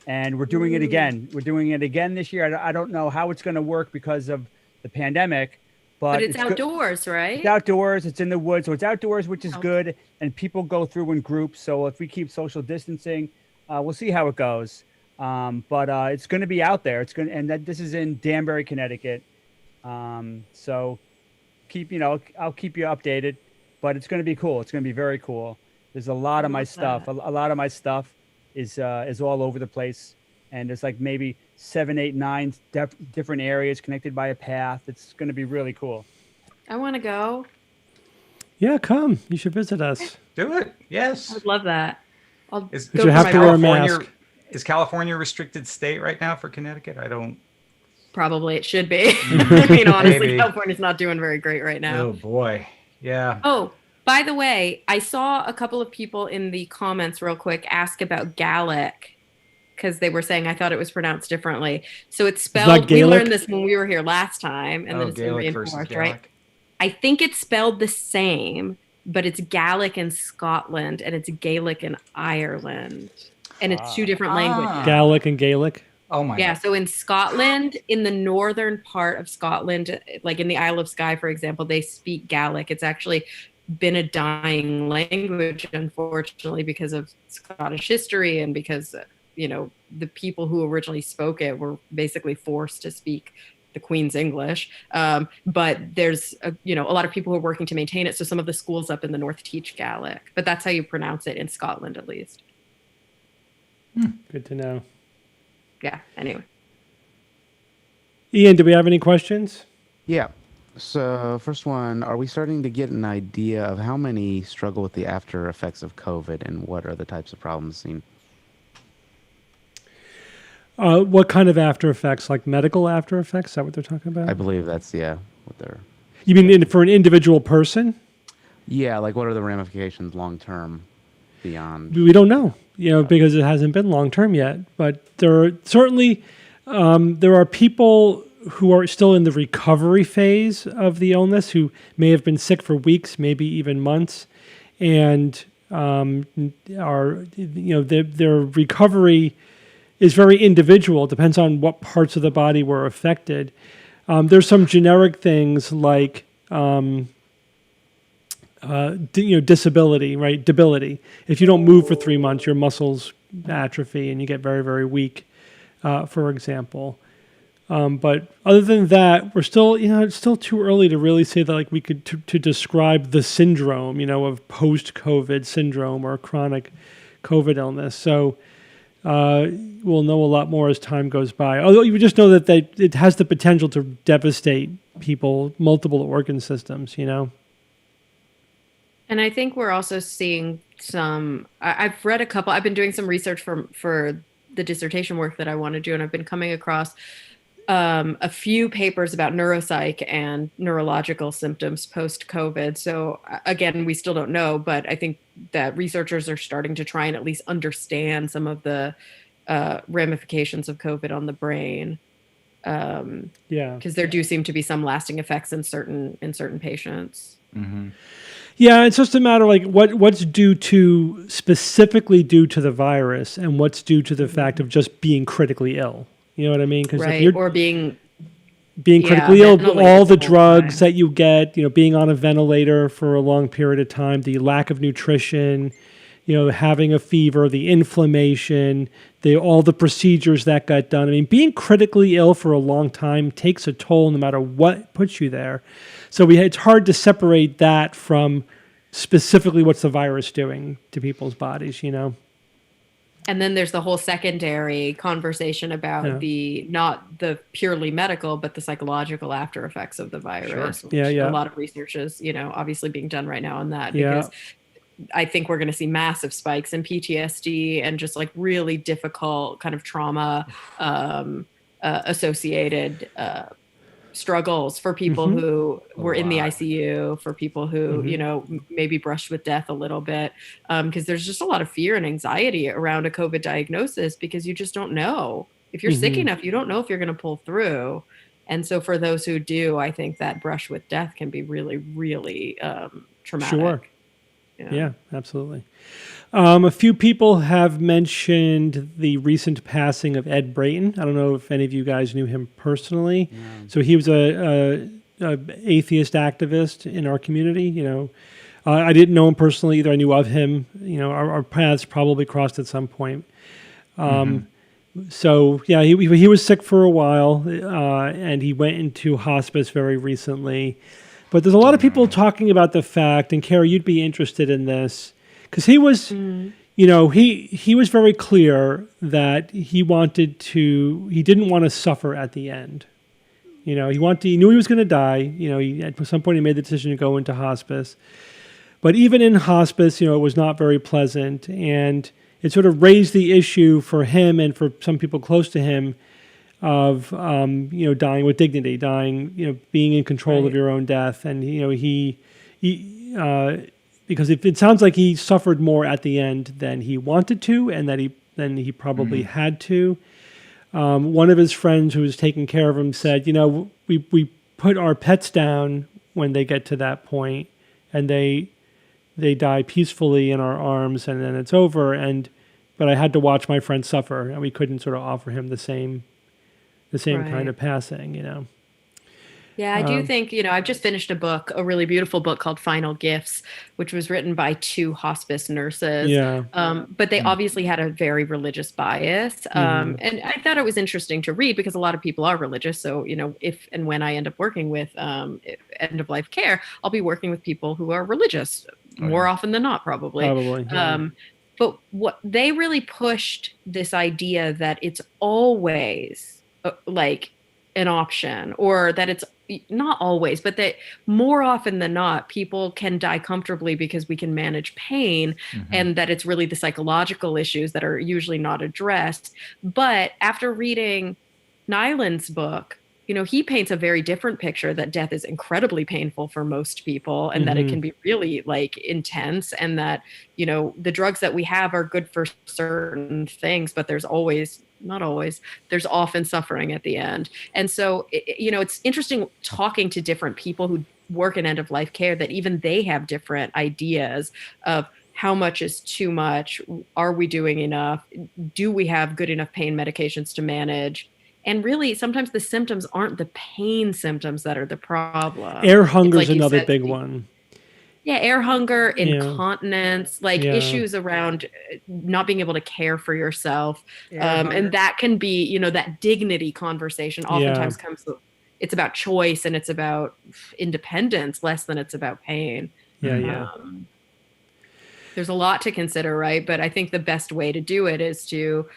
and we're doing it again. We're doing it again this year. I don't know how it's going to work because of the pandemic, But it's outdoors, right? It's outdoors. It's in the woods, so it's outdoors, which is good. And people go through in groups. So if we keep social distancing, we'll see how it goes. But it's going to be out there. This is in Danbury, Connecticut. So I'll keep you updated. But it's going to be cool. It's going to be very cool. There's a lot of my stuff. A lot of my stuff is all over the place, and there's like maybe 7, 8, 9 different areas connected by a path. It's going to be really cool. I want to go. Yeah, come. You should visit us. Do it. Yes. I would love that. I'll But go you for have my to wear a California- mask. Is California a restricted state right now for Connecticut? I don't. Probably it should be. I mean, honestly, Maybe. California's not doing very great right now. Oh boy. Yeah. Oh, by the way, I saw a couple of people in the comments real quick ask about Gallic because they were saying I thought it was pronounced differently. So it's spelled, we Gaelic? learned this when we were here last time, and then it's been Gaelic versus reinforced, Gaelic. right? I think it's spelled the same, but it's Gaelic in Scotland and it's Gaelic in Ireland. And it's two different languages. Gaelic and Gaelic. Oh my. Yeah, God. so in Scotland, in the northern part of Scotland, like in the Isle of Skye, for example, they speak Gaelic. It's actually been a dying language, unfortunately, because of Scottish history and because, the people who originally spoke it were basically forced to speak the Queen's English. But there's, a lot of people who are working to maintain it. So some of the schools up in the north teach Gaelic, but that's how you pronounce it in Scotland, at least. Good to know. Yeah, anyway. Ian, do we have any questions? Yeah. So first one, are we starting to get an idea of how many struggle with the after effects of COVID and what are the types of problems seen? What kind of after effects? Like medical after effects? Is that what they're talking about? I believe that's, what they're... You mean for an individual person? Yeah, like what are the ramifications long term beyond? We don't know, because it hasn't been long term yet. But there are certainly there are people who are still in the recovery phase of the illness who may have been sick for weeks, maybe even months, and are their recovery is very individual. It depends on what parts of the body were affected. There's some generic things like disability, right? Debility. If you don't move for 3 months, your muscles atrophy and you get very, very weak, for example. But other than that, we're still, it's still too early to really say that we could to describe the syndrome, of post-COVID syndrome or chronic COVID illness. So we'll know a lot more as time goes by. Although you just know that it has the potential to devastate people, multiple organ systems, And I think we're also seeing I've read a couple, I've been doing some research for the dissertation work that I want to do, and I've been coming across a few papers about neuropsych and neurological symptoms post-COVID. So again, we still don't know, but I think that researchers are starting to try and at least understand some of the ramifications of COVID on the brain. Because there do seem to be some lasting effects in certain patients. Mm-hmm. Yeah, it's just a matter of what's specifically due to the virus and what's due to the fact of just being critically ill. You know what I mean? Because right, if you're or being critically ill, mentally all the disabled, drugs right. that you get, being on a ventilator for a long period of time, the lack of nutrition, having a fever, the inflammation, all the procedures that got done. I mean, being critically ill for a long time takes a toll no matter what puts you there. So it's hard to separate that from specifically what's the virus doing to people's bodies, And then there's the whole secondary conversation about not the purely medical, but the psychological after effects of the virus. Sure. Which Yeah. A lot of research is, obviously being done right now on that. Yeah. Because I think we're going to see massive spikes in PTSD and just like really difficult kind of trauma associated struggles for people who were in the ICU, for people who, you know, maybe brushed with death a little bit. Because there's just a lot of fear and anxiety around a COVID diagnosis because you just don't know. If you're sick enough, you don't know if you're going to pull through. And so for those who do, I think that brush with death can be really, really traumatic. Sure. Yeah, absolutely. A few people have mentioned the recent passing of Ed Brayton. I don't know if any of you guys knew him personally. Yeah. So he was a atheist activist in our community. You know, I didn't know him personally either. I knew of him. You know, our paths probably crossed at some point. So yeah, he was sick for a while, and he went into hospice very recently. But there's a lot of people talking about the fact, and Carrie, you'd be interested in this, because he was, you know, he was very clear that he didn't want to suffer at the end. You know, he knew he was going to die. You know, at some point he made the decision to go into hospice. But even in hospice, you know, it was not very pleasant, and it sort of raised the issue for him and for some people close to him of you know, dying with dignity, dying, you know, being in control of your own death. And you know, he because it sounds like he suffered more at the end than he wanted to, and that he probably had to. One of his friends who was taking care of him said, you know, we put our pets down when they get to that point, and they die peacefully in our arms, and then it's over. But I had to watch my friend suffer, and we couldn't sort of offer him the same kind of passing, you know. Yeah, I do think, you know, I've just finished a really beautiful book called Final Gifts, which was written by 2 hospice nurses. Yeah. But they obviously had a very religious bias. And I thought it was interesting to read because a lot of people are religious. So, you know, if and when I end up working with end of life care, I'll be working with people who are religious more often than not, probably. Yeah. But what they really pushed this idea that it's always like an option, or that it's not always, but that more often than not, people can die comfortably because we can manage pain, and that it's really the psychological issues that are usually not addressed. But after reading Nyland's book, you know, he paints a very different picture, that death is incredibly painful for most people, and that it can be really like intense, and that, you know, the drugs that we have are good for certain things, but there's often suffering at the end. And so, you know, it's interesting talking to different people who work in end of life care, that even they have different ideas of how much is too much. Are we doing enough? Do we have good enough pain medications to manage? And really, sometimes the symptoms aren't the pain symptoms that are the problem. Air hunger is another big one. Yeah, air hunger, incontinence, issues around not being able to care for yourself. And that can be, you know, that dignity conversation oftentimes comes, it's about choice and it's about independence less than it's about pain. There's a lot to consider, right? But I think the best way to do it is to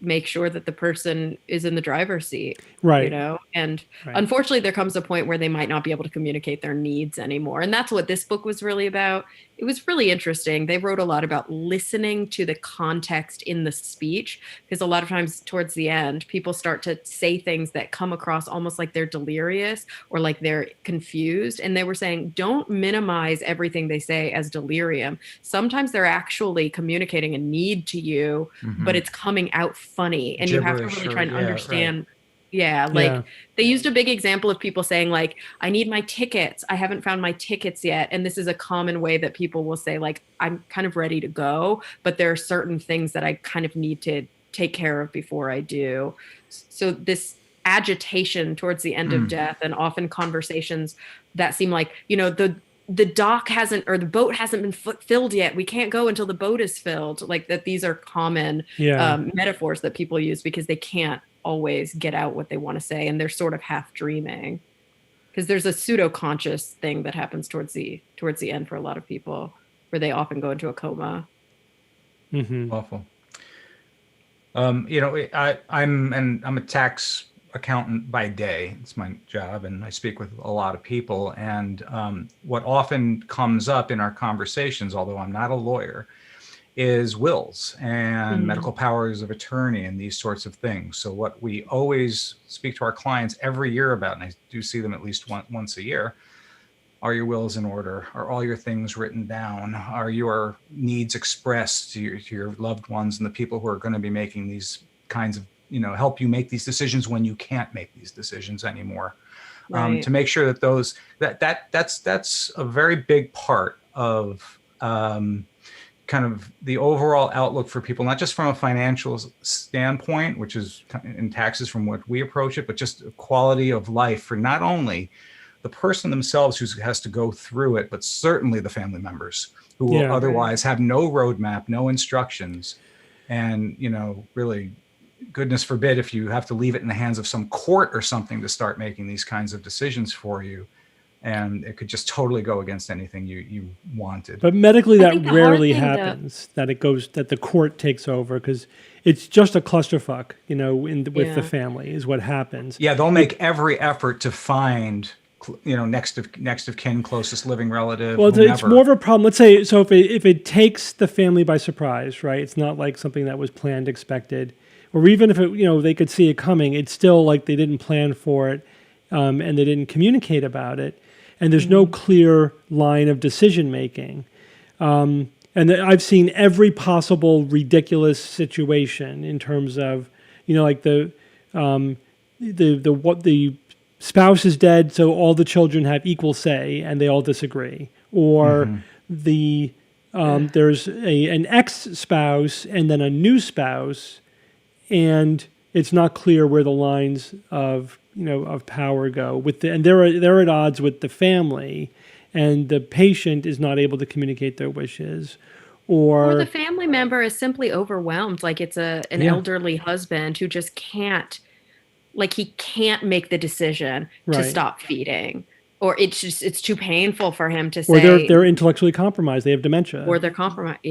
make sure that the person is in the driver's seat, right? You know, and unfortunately there comes a point where they might not be able to communicate their needs anymore. And that's what this book was really about. It was really interesting. They wrote a lot about listening to the context in the speech, because a lot of times towards the end, people start to say things that come across almost like they're delirious or like they're confused. And they were saying, don't minimize everything they say as delirium. Sometimes they're actually communicating a need to you, but it's coming out funny, and you have to really try and understand. They used a big example of people saying like, I need my tickets. I haven't found my tickets yet. And this is a common way that people will say like, I'm kind of ready to go, but there are certain things that I kind of need to take care of before I do. So this agitation towards the end of death, and often conversations that seem like, you know, the dock hasn't, or the boat hasn't been filled yet. We can't go until the boat is filled. Like that, these are common metaphors that people use because they can't always get out what they want to say, and they're sort of half dreaming, because there's a pseudo-conscious thing that happens towards the end for a lot of people, where they often go into a coma. Awful. You know, I'm a tax accountant by day. It's my job, and I speak with a lot of people. And what often comes up in our conversations, although I'm not a lawyer, is wills and medical powers of attorney and these sorts of things. So what we always speak to our clients every year about, and I do see them at least once a year, are your wills in order? Are all your things written down? Are your needs expressed to your loved ones and the people who are going to be making these kinds of, help you make these decisions when you can't make these decisions anymore? Right. To make sure that that's a very big part of kind of the overall outlook for people, not just from a financial standpoint, which is in taxes from what we approach it, but just quality of life for not only the person themselves who has to go through it, but certainly the family members who will otherwise have no roadmap, no instructions. And, really, goodness forbid if you have to leave it in the hands of some court or something to start making these kinds of decisions for you. And it could just totally go against anything you wanted. But medically, I that think the hard rarely thing happens. That the court takes over, because it's just a clusterfuck. With the family is what happens. Yeah, they'll make every effort to find, next of kin, closest living relative. Well, it's more of a problem. Let's say, so if it takes the family by surprise, right? It's not like something that was planned, expected, or even if it, they could see it coming. It's still like they didn't plan for it, and they didn't communicate about it. And there's no clear line of decision making. And I've seen every possible ridiculous situation in terms of, like the spouse is dead, so all the children have equal say, and they all disagree. Or there's an ex-spouse and then a new spouse, and it's not clear where the lines of power go and they're at odds with the family, and the patient is not able to communicate their wishes, or the family member is simply overwhelmed, like it's an elderly husband who just can't make the decision to stop feeding, or it's too painful for him to say, or they're intellectually compromised, they have dementia, or they're compromised.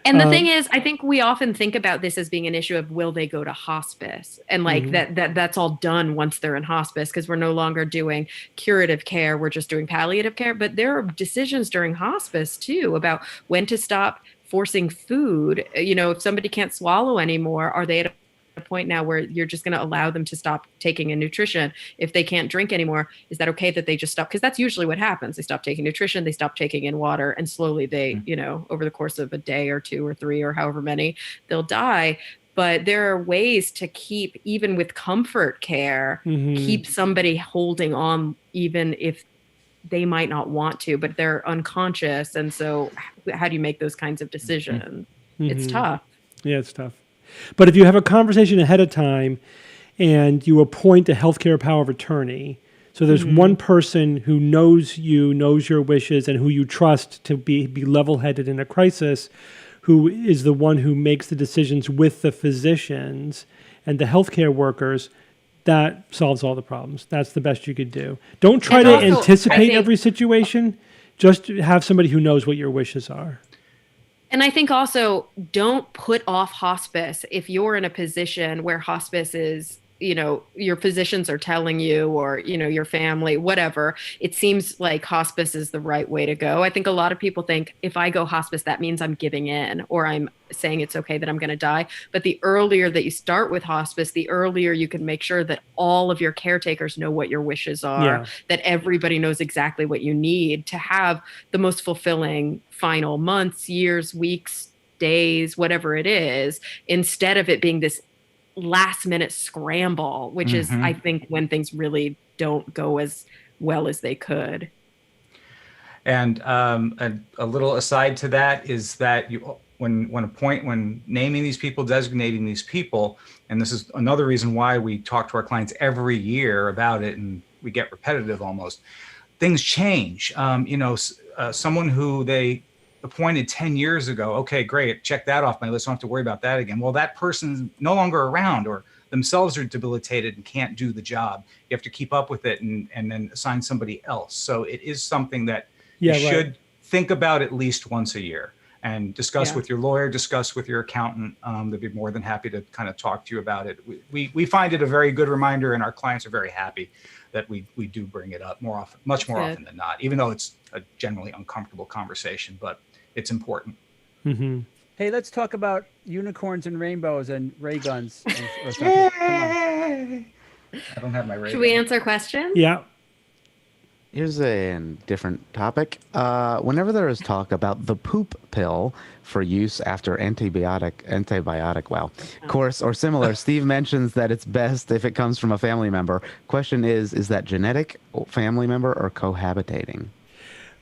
And the thing is, I think we often think about this as being an issue of, will they go to hospice? And that's all done once they're in hospice, because we're no longer doing curative care. We're just doing palliative care. But there are decisions during hospice too about when to stop forcing food. If somebody can't swallow anymore, are they at a point now where you're just going to allow them to stop taking in nutrition? If they can't drink anymore, is that okay that they just stop? Because that's usually what happens. They stop taking nutrition, they stop taking in water, and slowly they, over the course of a day or two or three or however many, they'll die. But there are ways to keep, even with comfort care, keep somebody holding on, even if they might not want to, but they're unconscious. And so how do you make those kinds of decisions? It's tough. Yeah, it's tough. But if you have a conversation ahead of time and you appoint a healthcare power of attorney, so there's one person who knows you, knows your wishes, and who you trust to be level-headed in a crisis, who is the one who makes the decisions with the physicians and the healthcare workers, that solves all the problems. That's the best you could do. Don't try to anticipate every situation. Just have somebody who knows what your wishes are. And I think also, don't put off hospice if you're in a position where hospice is, your physicians are telling you, or, your family, whatever. It seems like hospice is the right way to go. I think a lot of people think, if I go hospice, that means I'm giving in, or I'm saying it's okay that I'm going to die. But the earlier that you start with hospice, the earlier you can make sure that all of your caretakers know what your wishes are, that everybody knows exactly what you need to have the most fulfilling final months, years, weeks, days, whatever it is, instead of it being this last minute scramble, which is, I think, when things really don't go as well as they could. And a little aside to that is that when naming these people, designating these people, and this is another reason why we talk to our clients every year about it, and we get repetitive almost. Things change. Someone who they appointed 10 years ago, okay, great, check that off my list, don't have to worry about that again. Well, that person's no longer around, or themselves are debilitated and can't do the job. You have to keep up with it and then assign somebody else. So it is something that you should think about at least once a year. and discuss Yeah. with your lawyer, discuss with your accountant. They'd be more than happy to kind of talk to you about it. We find it a very good reminder, and our clients are very happy that we do bring it up more often, much more Good. often than not, even though it's a generally uncomfortable conversation, but it's important. Mm-hmm. Hey, let's talk about unicorns and rainbows and ray guns or something. Come on. I don't have my radar. Should we answer questions? Yeah. Here's a different topic. Whenever there is talk about the poop pill for use after antibiotic course or similar, Steve mentions that it's best if it comes from a family member. Question is that genetic, family member, or cohabitating?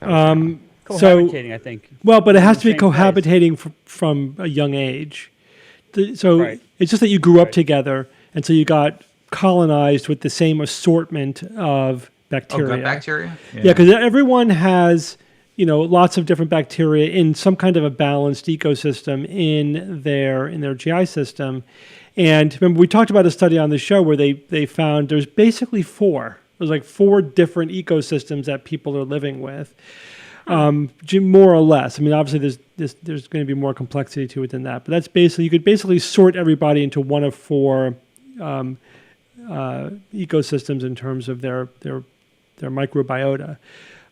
Cohabitating, I think. Well, but it has to be Same place. cohabitating from a young age. So Right. it's just that you grew up Right. together, and so you got colonized with the same assortment of bacteria. Oh, gut bacteria? Yeah, because everyone has, lots of different bacteria in some kind of a balanced ecosystem in their GI system. And remember, we talked about a study on the show where they found there's basically four. There's like 4 different ecosystems that people are living with, more or less. I mean, obviously there's going to be more complexity to it than that. But that's basically, you could basically sort everybody into one of 4 ecosystems in terms of their microbiota.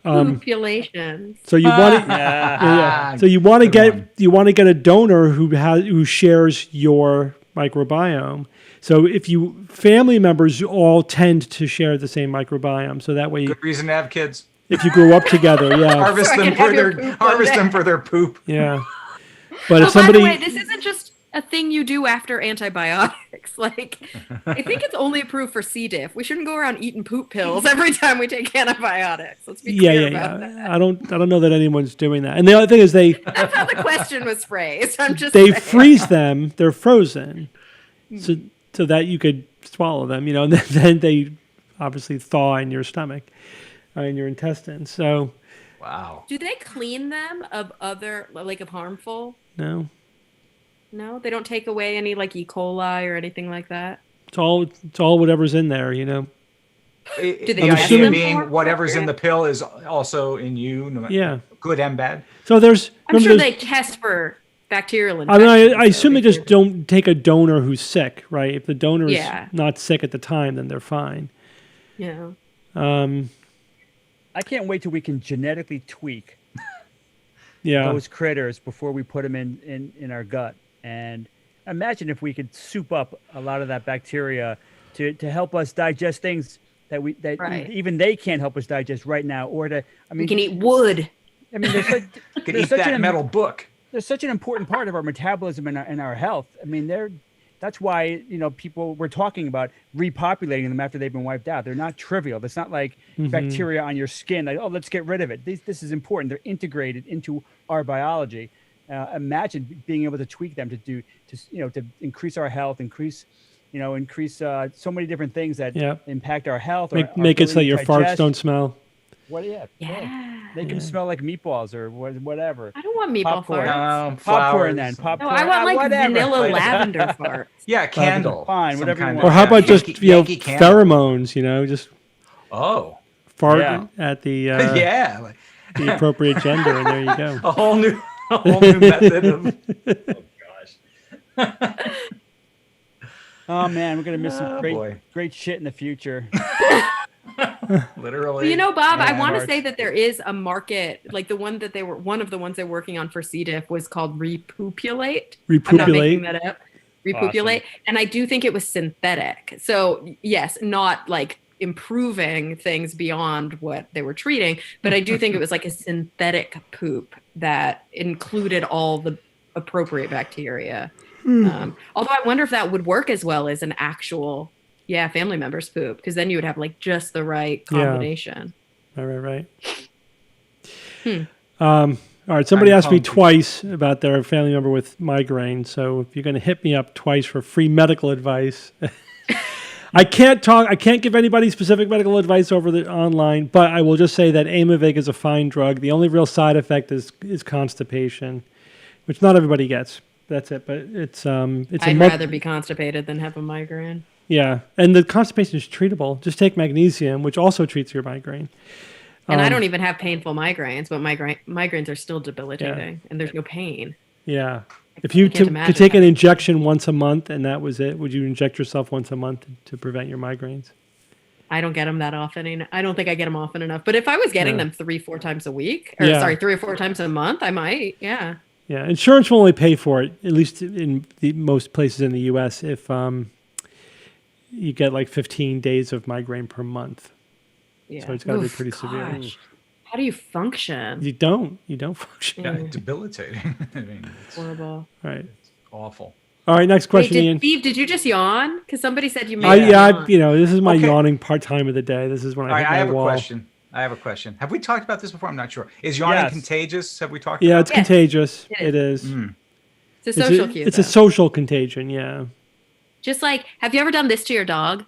Populations. So you want to, So you want to Good get a donor who shares your microbiome. So if family members all tend to share the same microbiome, so that way, Good reason to have kids. if you grow up together, yeah, Harvest So I them can have for your their poop one day. for their poop. yeah. But Oh, if by somebody, the way, this isn't just a thing you do after antibiotics. Like, I think it's only approved for C. diff. We shouldn't go around eating poop pills every time we take antibiotics. Let's be clear about that. I don't know that anyone's doing that. And the other thing is That's how the question was phrased. I'm just they saying. freeze them. They're frozen, so that you could swallow them. And then they obviously thaw in your stomach, in your intestines. So Wow. Do they clean them of harmful? no, No, they don't take away any like E. coli or anything like that. it's all whatever's in there. Do they The test idea them being for whatever's in it? the pill is also in you, no matter Yeah. good and bad. So there's. I'm remember sure there's- they test for bacterial I infections. mean, I assume they though, just don't take a donor who's sick, right? If the donor is Yeah. not sick at the time, then they're fine. Yeah. I can't wait till we can genetically tweak Yeah. those critters before we put them in our gut. And imagine if we could soup up a lot of that bacteria to help us digest things that Right. even they can't help us digest right now. Or We can eat wood. I mean, there's such, You could there's eat such that an metal book. there's such an important part of our metabolism and our health. I mean, that's why people we're talking about repopulating them after they've been wiped out. They're not trivial. It's not like bacteria on your skin. Like, oh, let's get rid of it. This is important. They're integrated into our biology. Imagine being able to tweak them to increase our health, increase so many different things that Yeah. impact our health. Make it so your farts don't smell. What? Yeah. Yeah. They can smell like meatballs or whatever. I don't want meatball Popcorn. farts. Popcorn then. No, Popcorn. I want like whatever. vanilla lavender farts. Yeah, a candle. Fine, Some whatever you kind want. Or how about just Yankee candle. pheromones? Just Oh, fart Yeah. at the yeah, like the appropriate gender, and there you go. a whole new method of. Oh gosh. Oh man, we're gonna miss some Oh, boy. great shit in the future. Literally. Well, Bob, I Yeah, want to March. say that there is a market, like one of the ones they're working on for C. diff was called Repopulate. I'm not making Repopulate. that up. Repopulate. And I do think it was synthetic. So yes, not like improving things beyond what they were treating, but I do think it was like a synthetic poop that included all the appropriate bacteria. Although I wonder if that would work as well as an actual family member's poop, because then you would have like just the right combination. Right. All right. Somebody I'm asked me pumped. twice about their family member with migraine. So if you're going to hit me up twice for free medical advice, I can't give anybody specific medical advice over the online, but I will just say that Aimovig is a fine drug. The only real side effect is constipation, which not everybody gets. That's it. But it's I'd rather be constipated than have a migraine. Yeah, and the constipation is treatable. Just take magnesium, which also treats your migraine. And I don't even have painful migraines, but migraines are still debilitating, and there's no pain. Yeah. If you can't could imagine take an that. injection once a month and that was it, would you inject yourself once a month to prevent your migraines? I don't get them that often. And I don't think I get them often enough. But if I was getting Yeah. them 3-4 times a week, or Yeah. sorry, 3 or 4 times a month, I might. Yeah. Yeah, insurance will only pay for it, at least in most places in the U.S., if you get like 15 days of migraine per month. Yeah. So it's gotta be Oof, pretty severe. gosh. How do you function? You don't function. Yeah, debilitating. I mean, it's Horrible. Right. awful. All right, next Wait, question, Ian. Steve, did you just yawn? Because somebody said you made I, me yeah, yawn. this is my Okay. yawning part time of the day. This is when All I right, hit I my have wall. a question. Have we talked about this before? I'm not sure. Is yawning Yes. contagious? Have we talked Yeah, about it's Yes, contagious. it It is. It's a social cue. It's a though. social contagion. Yeah. Just like, have you ever done this to your dog?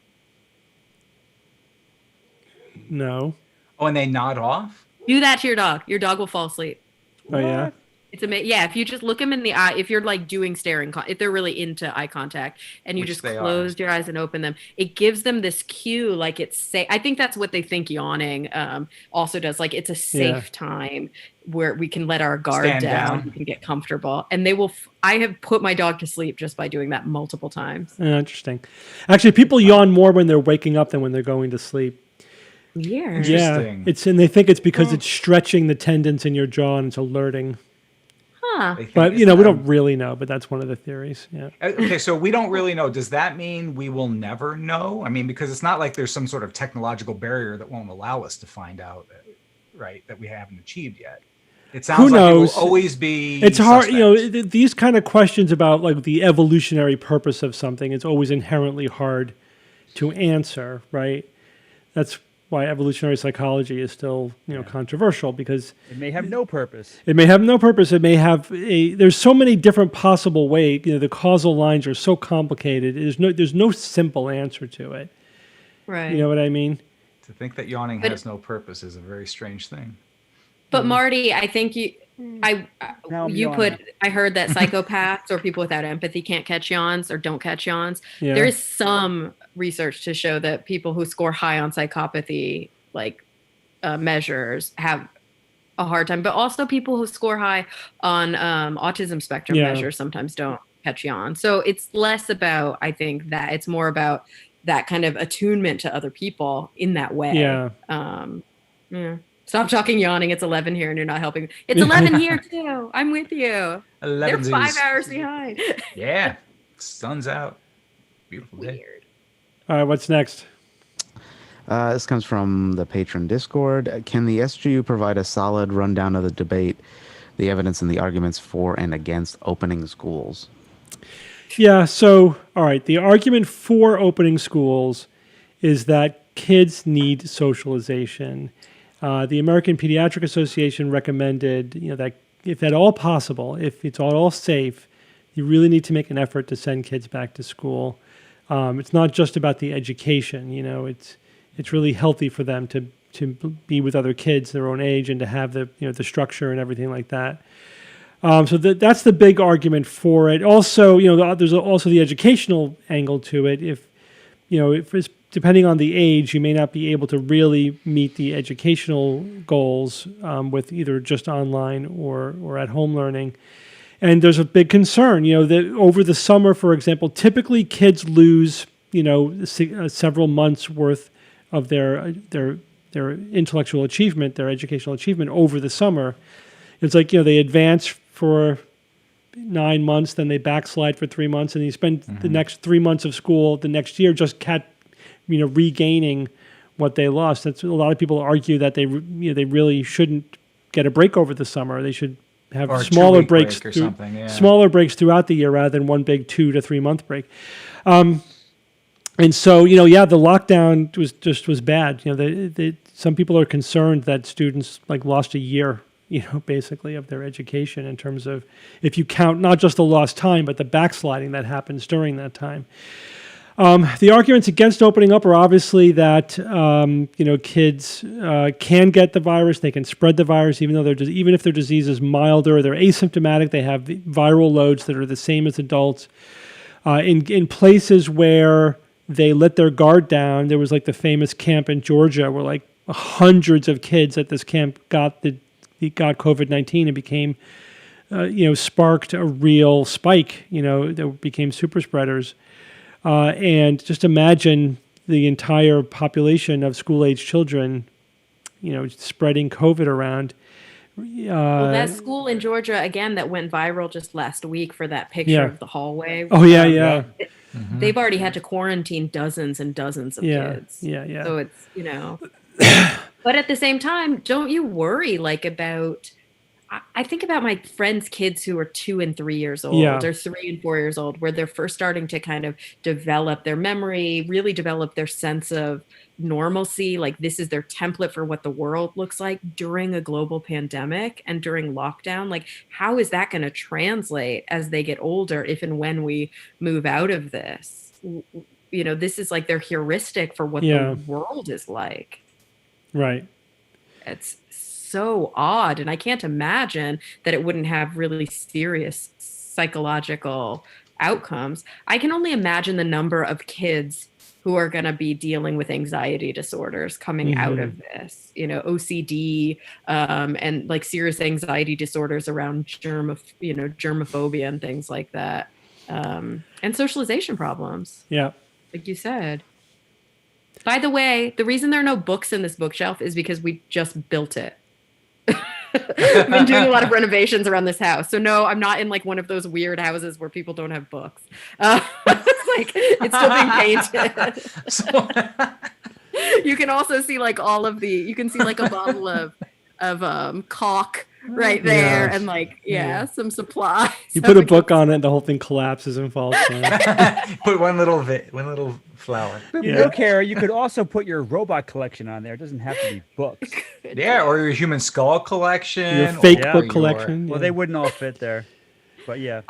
No. Oh, and they nod off? Do that to your dog. Your dog will fall asleep. Oh yeah. It's amazing. Yeah, if you just look them in the eye, if you're like doing if they're really into eye contact, and you Which just they are. close your eyes and open them, it gives them this cue, like it's safe. I think that's what they think yawning also does. Like it's a safe time where we can let our guard Stand down, down. we can get comfortable, and they will. I have put my dog to sleep just by doing that multiple times. Interesting. Actually, people yawn more when they're waking up than when they're going to sleep. Weird. Yeah, Interesting. and they think it's because it's stretching the tendons in your jaw and it's alerting. Huh. They think But it's we them. don't really know. But that's one of the theories. Yeah. Okay, so we don't really know. Does that mean we will never know? I mean, because it's not like there's some sort of technological barrier that won't allow us to find out, right, that we haven't achieved yet. It sounds like knows? it will always be. It's hard, suspect. these kind of questions about like the evolutionary purpose of something. It's always inherently hard to answer, right? That's why evolutionary psychology is still, controversial because It may have no purpose. it may have no purpose. It may have there's so many different possible ways. The causal lines are so complicated. There's no simple answer to it. Right. You know what I mean? To think that yawning But- has no purpose is a very strange thing. But Marty, I think Now I'm yawning. I heard that psychopaths or people without empathy can't catch yawns or don't catch yawns. Yeah. There is some research to show that people who score high on psychopathy measures have a hard time, but also people who score high on autism spectrum Yeah. measures sometimes don't catch yawns. So it's less about, I think, that it's more about that kind of attunement to other people in that way. Yeah. Yeah. Stop talking yawning. It's 11 here and you're not helping. It's 11 here too. I'm with you. 11 They're 5 hours behind. Yeah, sun's out. Beautiful day. Weird. All right, what's next? This comes from the patron Discord. Can the SGU provide a solid rundown of the debate, the evidence and the arguments for and against opening schools? Yeah, so, all right, the argument for opening schools is that kids need socialization. The American Pediatric Association recommended, that if at all possible, if it's at all safe, you really need to make an effort to send kids back to school. It's not just about the education, it's really healthy for them to be with other kids their own age and to have the structure and everything like that. So that's the big argument for it. Also, there's also the educational angle to it. If it's depending on the age, you may not be able to really meet the educational goals with either just online or at home learning. And there's a big concern, that over the summer, for example, typically kids lose, several months worth of their intellectual achievement, their educational achievement over the summer. It's like, they advance for 9 months, then they backslide for 3 months, and you spend the next 3 months of school the next year just regaining what they lost. That's a lot of people argue that they really shouldn't get a break over the summer. They should have Or a smaller 2-week breaks break or something, yeah. smaller breaks throughout the year rather than one big 2 to 3 month break. And so, the lockdown was bad. Some people are concerned that students lost a year, basically of their education in terms of if you count not just the lost time, but the backsliding that happens during that time. The arguments against opening up are obviously that kids can get the virus, they can spread the virus, even if their disease is milder, they're asymptomatic, they have viral loads that are the same as adults. In places where they let their guard down, there was the famous camp in Georgia where hundreds of kids at this camp got COVID-19 and became, sparked a real spike. That became super spreaders. And just imagine the entire population of school-age children, spreading COVID around. Well, that school in Georgia, again, that went viral just last week for that picture Yeah. of the hallway. Oh, yeah. They've already had to quarantine dozens and dozens of kids. Yeah. So it's, but at the same time, don't you worry about, I think about my friends' kids who are 2 and 3 years old or 3 and 4 years old, where they're first starting to kind of develop their memory, really develop their sense of normalcy. Like this is their template for what the world looks like during a global pandemic and during lockdown. Like, how is that going to translate as they get older, if and when we move out of this? This is like their heuristic for what the world is like. Right. It's so odd, and I can't imagine that it wouldn't have really serious psychological outcomes. I can only imagine the number of kids who are going to be dealing with anxiety disorders coming out of this, OCD, and like serious anxiety disorders around germophobia and things like that, and socialization problems. Yeah. Like you said. By the way, the reason there are no books in this bookshelf is because we just built it. I've been doing a lot of renovations around this house. So no, I'm not in like one of those weird houses where people don't have books. It's still being painted. You can also see like you can see like a bottle of caulk right there, and some supplies. You put a book on it, and the whole thing collapses and falls down. Put one little flower. You don't care. You could also put your robot collection on there. It doesn't have to be books. Yeah, or your human skull collection. Your fake or book collection. Well, they wouldn't all fit there. But yeah.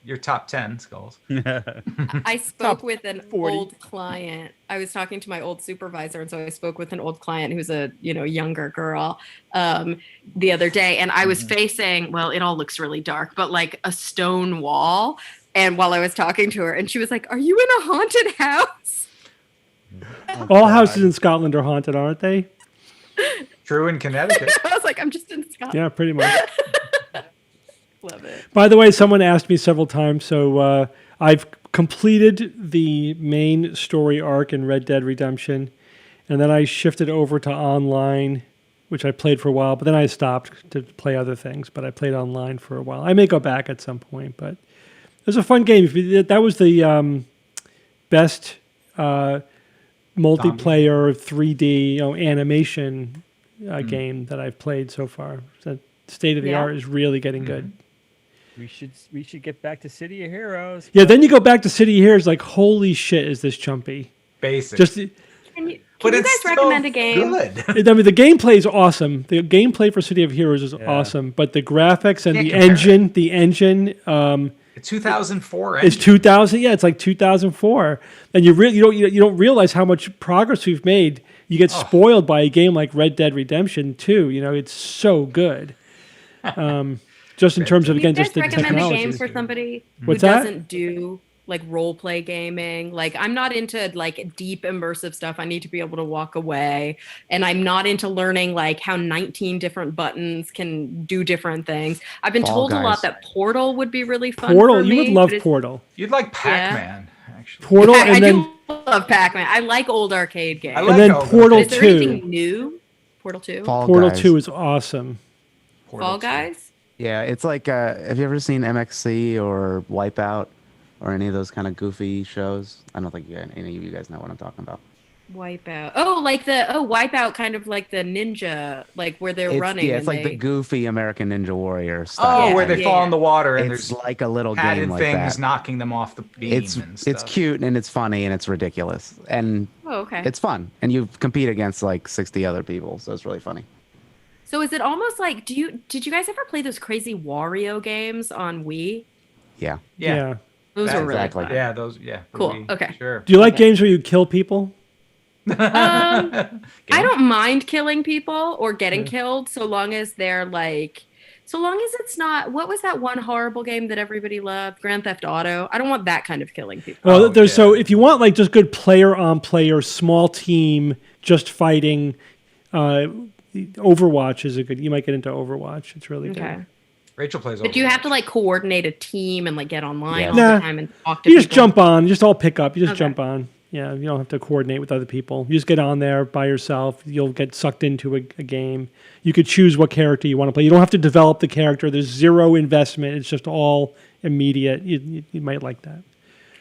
Your top 10 skulls. I spoke with an old client. I was talking to my old supervisor, and so I spoke with an old client who's a younger girl the other day, and I was facing, well, it all looks really dark, but like a stone wall. And while I was talking to her, and she was like, "Are you in a haunted house?" All houses in Scotland are haunted, aren't they? True in Connecticut. I was like, "I'm just in Scotland." Yeah, pretty much. Love it. By the way, someone asked me several times, so I've completed the main story arc in Red Dead Redemption, and then I shifted over to online, which I played for a while, but then I stopped to play other things, but I played online for a while. I may go back at some point, but it was a fun game. That was the best multiplayer 3D animation game that I've played so far. The state of the art is really getting good. We should get back to City of Heroes. Yeah, then you go back to City of Heroes, like, holy shit, is this chumpy? Basic. Just, Can you guys recommend a game? I mean, the gameplay is awesome. The gameplay for City of Heroes is awesome, but the graphics and the engine. It's 2004. It's 2000. Yeah, it's like 2004, and you don't realize how much progress we've made. You get spoiled by a game like Red Dead Redemption 2. It's so good. Just in terms of, again, just the technology. Recommend a game for somebody who doesn't do like role play gaming. Like, I'm not into like deep immersive stuff. I need to be able to walk away, and I'm not into learning like how 19 different buttons can do different things. I've been told a lot that Portal would be really fun. Portal, for me, you would love Portal. You'd like Pac-Man, actually. Portal, and I then do love Pac-Man. I like old arcade games. and then Portal 2. Is there anything new? Portal 2. Portal 2 is awesome. Fall Guys. Yeah, it's like, have you ever seen MXC or Wipeout or any of those kind of goofy shows? I don't think any of you guys know what I'm talking about. Wipeout. Oh, like Wipeout, kind of like the ninja, like where they're running. Yeah, it's like the goofy American Ninja Warrior style. Oh, where they fall in the water and it's there's like a little padded game like things that. knocking them off the beam. It's cute and it's funny and it's ridiculous and it's fun. And you compete against like 60 other people, so it's really funny. So is it almost like, did you guys ever play those crazy Wario games on Wii? Yeah. Those were really exactly. fun. Yeah, those. Yeah. Cool. Wii, Okay. Sure. Do you like games where you kill people? I don't mind killing people or getting killed, so long as it's not, what was that one horrible game that everybody loved? Grand Theft Auto. I don't want that kind of killing people. Well, so if you want like just good player on player, small team, just fighting, Overwatch is a good. You might get into Overwatch. It's really Okay. good. Rachel plays. But do you have to Overwatch. like coordinate a team and like get online Yeah. all Nah. the time and talk to You people? just jump on. You just all pick up. You just Okay. jump on. Yeah, you don't have to coordinate with other people. You just get on there by yourself. You'll get sucked into a game. You could choose what character you want to play. You don't have to develop the character. There's zero investment. It's just all immediate. You might like that.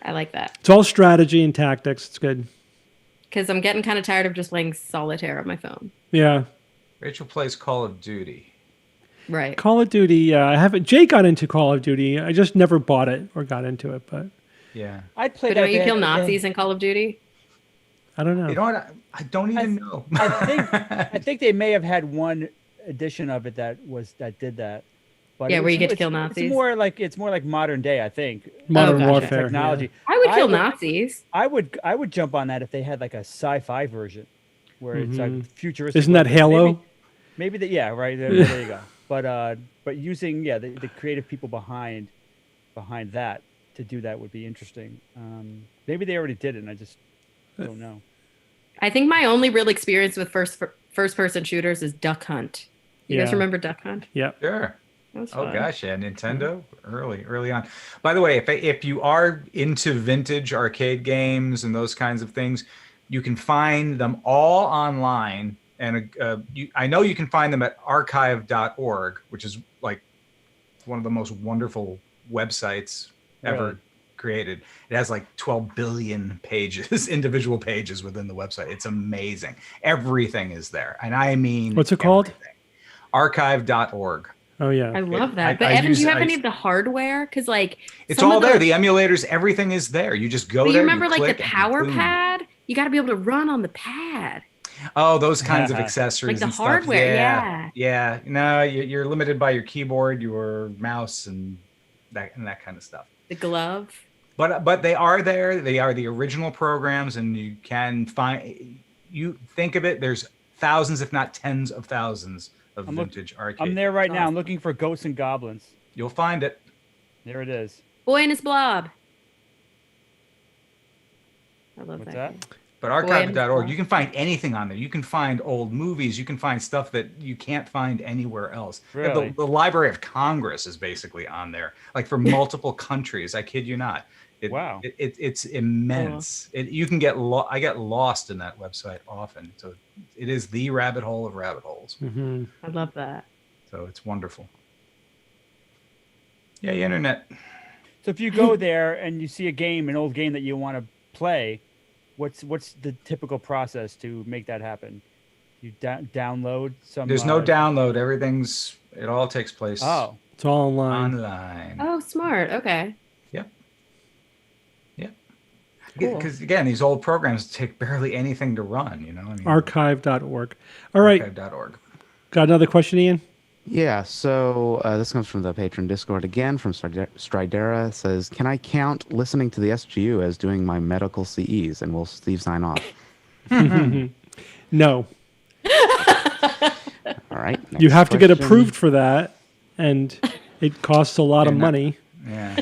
I like that It's all strategy and tactics. It's good. because I'm getting kind of tired of just playing solitaire on my phone. Yeah. Rachel plays Call of Duty. Right. Call of Duty. I haven't. Jake got into Call of Duty. I just never bought it or got into it. But Yeah. I'd play But that. don't you if they kill had- Nazis in Call of Duty? I don't know. You know what? I don't even know. I think they may have had one edition of it that did that. But Yeah, where you it's- get to kill it's- Nazis. It's more like modern day, I think. Modern gotcha. Warfare. Technology. I would I kill would- Nazis. I would jump on that if they had like a sci-fi version where it's like futuristic. Isn't that weapons. Halo? Maybe yeah, right. There you go. But using the creative people behind that to do that would be interesting. Maybe they already did it, and I just don't know. I think my only real experience with first person shooters is Duck Hunt. You guys Yeah. remember Duck Hunt? Yeah. Sure. That was Oh fun. gosh, yeah, Nintendo early on. By the way, if you are into vintage arcade games and those kinds of things, you can find them all online. And I know you can find them at archive.org, which is like one of the most wonderful websites ever Really? created. It has like 12 billion pages, individual pages within the website. It's amazing. Everything is there. And I mean, What's it called? everything. Archive.org. Oh yeah. I love that. I- But I Evan, use- do you have I- any of the hardware? Because like It's some all of there. The emulators, everything is there. You just go But you there. remember like the click, and power boom. pad? You got to be able to run on the pad. Oh, those kinds of accessories. Like the and stuff. hardware, Yeah. Yeah. No, you're limited by your keyboard, your mouse, and that kind of stuff. The glove. But they are there. They are the original programs, and you can find. You think of it. There's thousands, if not tens of thousands, of vintage arcade. I'm there right now. I'm Awesome. looking for Ghosts and Goblins. You'll find it. There it is. Boy and his blob. I love What's that. that? game. But Boy, and archive.org, it's you can find anything on there. You can find old movies. You can find stuff that you can't find anywhere else. Really? The Library of Congress is basically on there, like for multiple countries. I kid you not. Wow. It's immense. You can I get lost in that website often. So it is the rabbit hole of rabbit holes. Hmm. I love that. So it's wonderful. Yeah, internet. So if you go there and you see an old game that you want to play, what's the typical process to make that happen? You download some. There's no download. It all takes place Oh, It's all online. online. Oh, smart. Okay. Yep. Yep. Cool. Because again, these old programs take barely anything to run. I mean, Archive.org. All right. archive.org. Got another question, Ian? Yeah, so this comes from the patron Discord again from Stridera. Says, can I count listening to the SGU as doing my medical CEs? And will Steve sign off? No. All right. You next have to get question. approved for that, and it costs a lot of You're not- money. Yeah.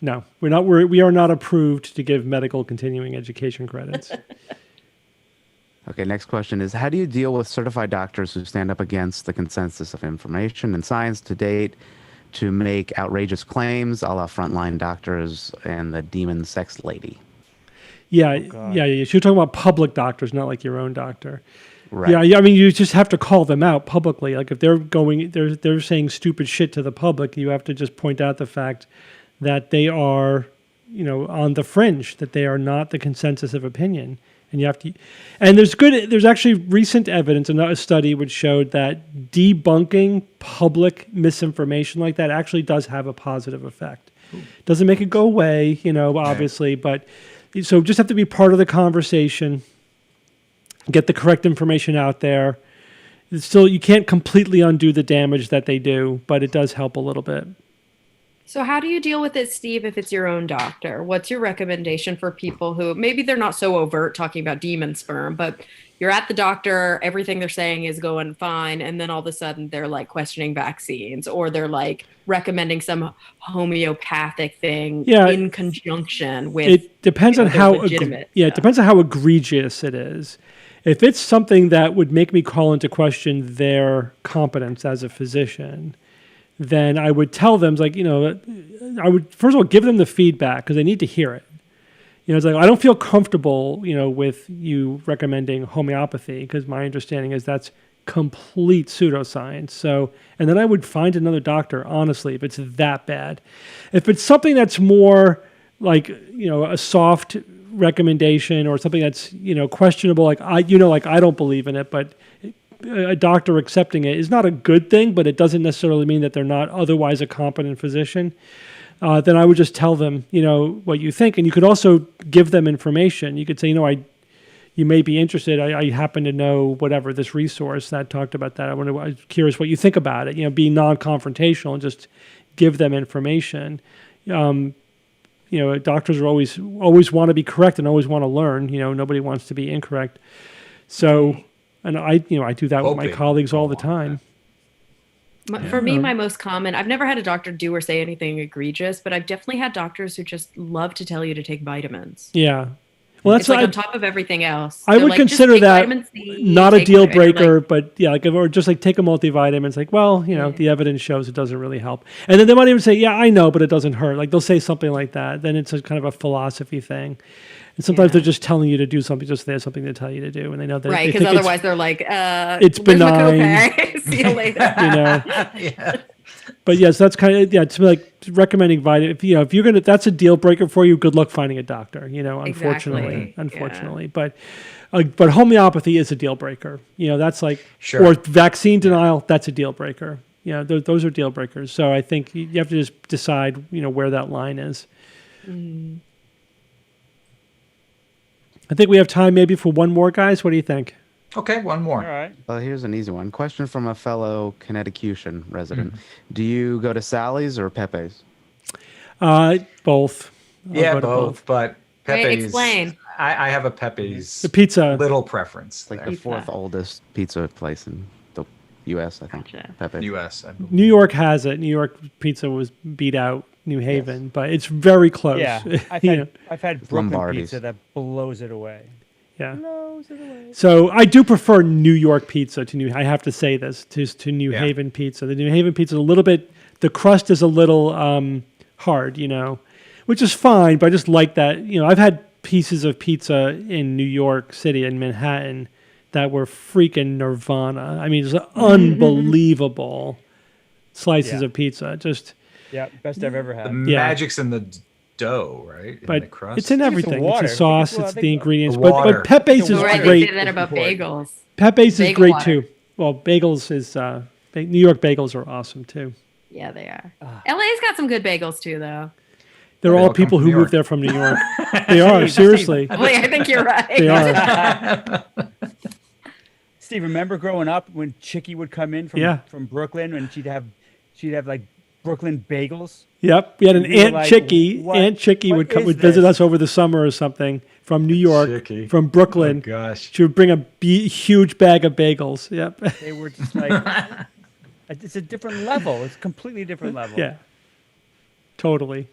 No, we are not approved to give medical continuing education credits. Okay, next question is, how do you deal with certified doctors who stand up against the consensus of information and science to date to make outrageous claims a la frontline doctors and the demon sex lady? Yeah, God. yeah. So you're talking about public doctors, not like your own doctor. Right. Yeah, I mean, you just have to call them out publicly. Like if they're saying stupid shit to the public, you have to just point out the fact that they are, on the fringe, that they are not the consensus of opinion. And you have to, and there's actually recent evidence, a study which showed that debunking public misinformation like that actually does have a positive effect. Doesn't make it go away, obviously, but so just have to be part of the conversation, get the correct information out there. It's still, you can't completely undo the damage that they do, but it does help a little bit. So how do you deal with it, Steve, if it's your own doctor? What's your recommendation for people who maybe they're not so overt talking about demon sperm, but you're at the doctor, everything they're saying is going fine, and then all of a sudden they're like questioning vaccines, or they're like recommending some homeopathic thing in conjunction with It depends on they're how legitimate it stuff. depends on how egregious it is. If it's something that would make me call into question their competence as a physician, then I would tell them, like, I would first of all give them the feedback because they need to hear it. It's like, I don't feel comfortable, with you recommending homeopathy because my understanding is that's complete pseudoscience. So, and then I would find another doctor, honestly, if it's that bad. If it's something that's more like, a soft recommendation or something that's, questionable, like I don't believe in it, but a doctor accepting it is not a good thing, but it doesn't necessarily mean that they're not otherwise a competent physician. Then I would just tell them, what you think. And you could also give them information. You could say, you may be interested. I happen to know whatever this resource that talked about that. I'm curious what you think about it. Be non-confrontational and just give them information. Doctors are always want to be correct and always want to learn. Nobody wants to be incorrect. So, and I do that with my colleagues all the time. For me, my most common, I've never had a doctor do or say anything egregious, but I've definitely had doctors who just love to tell you to take vitamins. Yeah. Well, that's it's like on top of everything else. I would consider that not a deal breaker, like, but yeah, or just like take a multivitamin. It's like, well, the evidence shows it doesn't really help. And then they might even say, yeah, I know, but it doesn't hurt. Like they'll say something like that. Then it's a kind of a philosophy thing. And sometimes they're just telling you to do something, just there's something to tell you to do. And they know that. Right, because otherwise they're like, it's benign. See you later. Yeah. But yes, that's kind of, to me, like recommending vitamin. If you're gonna, that's a deal breaker for you. Good luck finding a doctor. Unfortunately, Exactly. But homeopathy is a deal breaker. That's like, or vaccine denial. That's a deal breaker. Those are deal breakers. So I think you have to just decide, where that line is. Mm. I think we have time maybe for one more, guys. What do you think? Okay, one more. All right. Well, here's an easy one. Question from a fellow Connecticut resident. Do you go to Sally's or Pepe's? Both. Yeah, both. But Pepe's. Wait, explain. I have a Pepe's. The pizza. Little preference. It's like there. the fourth oldest pizza place in the U.S., I think. Gotcha. Pepe's. U.S. I believe. New York has it. New York pizza was beat out New Haven, but it's very close. Yeah, I've had Brooklyn Lombardi's. pizza that blows it away. Yeah. Blows it away. So I do prefer New York pizza to New. I have to say this to New Haven pizza. The New Haven pizza is a little bit. The crust is a little hard, which is fine. But I just like that. I've had pieces of pizza in New York City and Manhattan that were freaking nirvana. I mean, it's unbelievable slices of pizza. Just Best I've ever had. The magic's in the dough, right? But in the crust. it's in everything. water. It's the sauce. Well, I it's think the ingredients. the But water. Pepe's is Right, they great. say that about bagels. Pepe's is Bagel great water. too. Well, bagels is New York bagels are awesome too. Yeah, they are. LA's got some good bagels too, though. They're They all all come people from who New moved York. there from New York. They are, seriously. Wait, I think you're right. They are. Steve, remember growing up when Chicky would come in from Brooklyn and she'd have like Brooklyn bagels? Yep. We had an We were Aunt like, Chicky. what- Aunt Chicky what would come, is would visit this? us over the summer or something from New York, Chicky. from Brooklyn. Oh, gosh. She would bring a huge bag of bagels. Yep. They were just like, it's a different level. It's a completely different level. Yeah. Totally.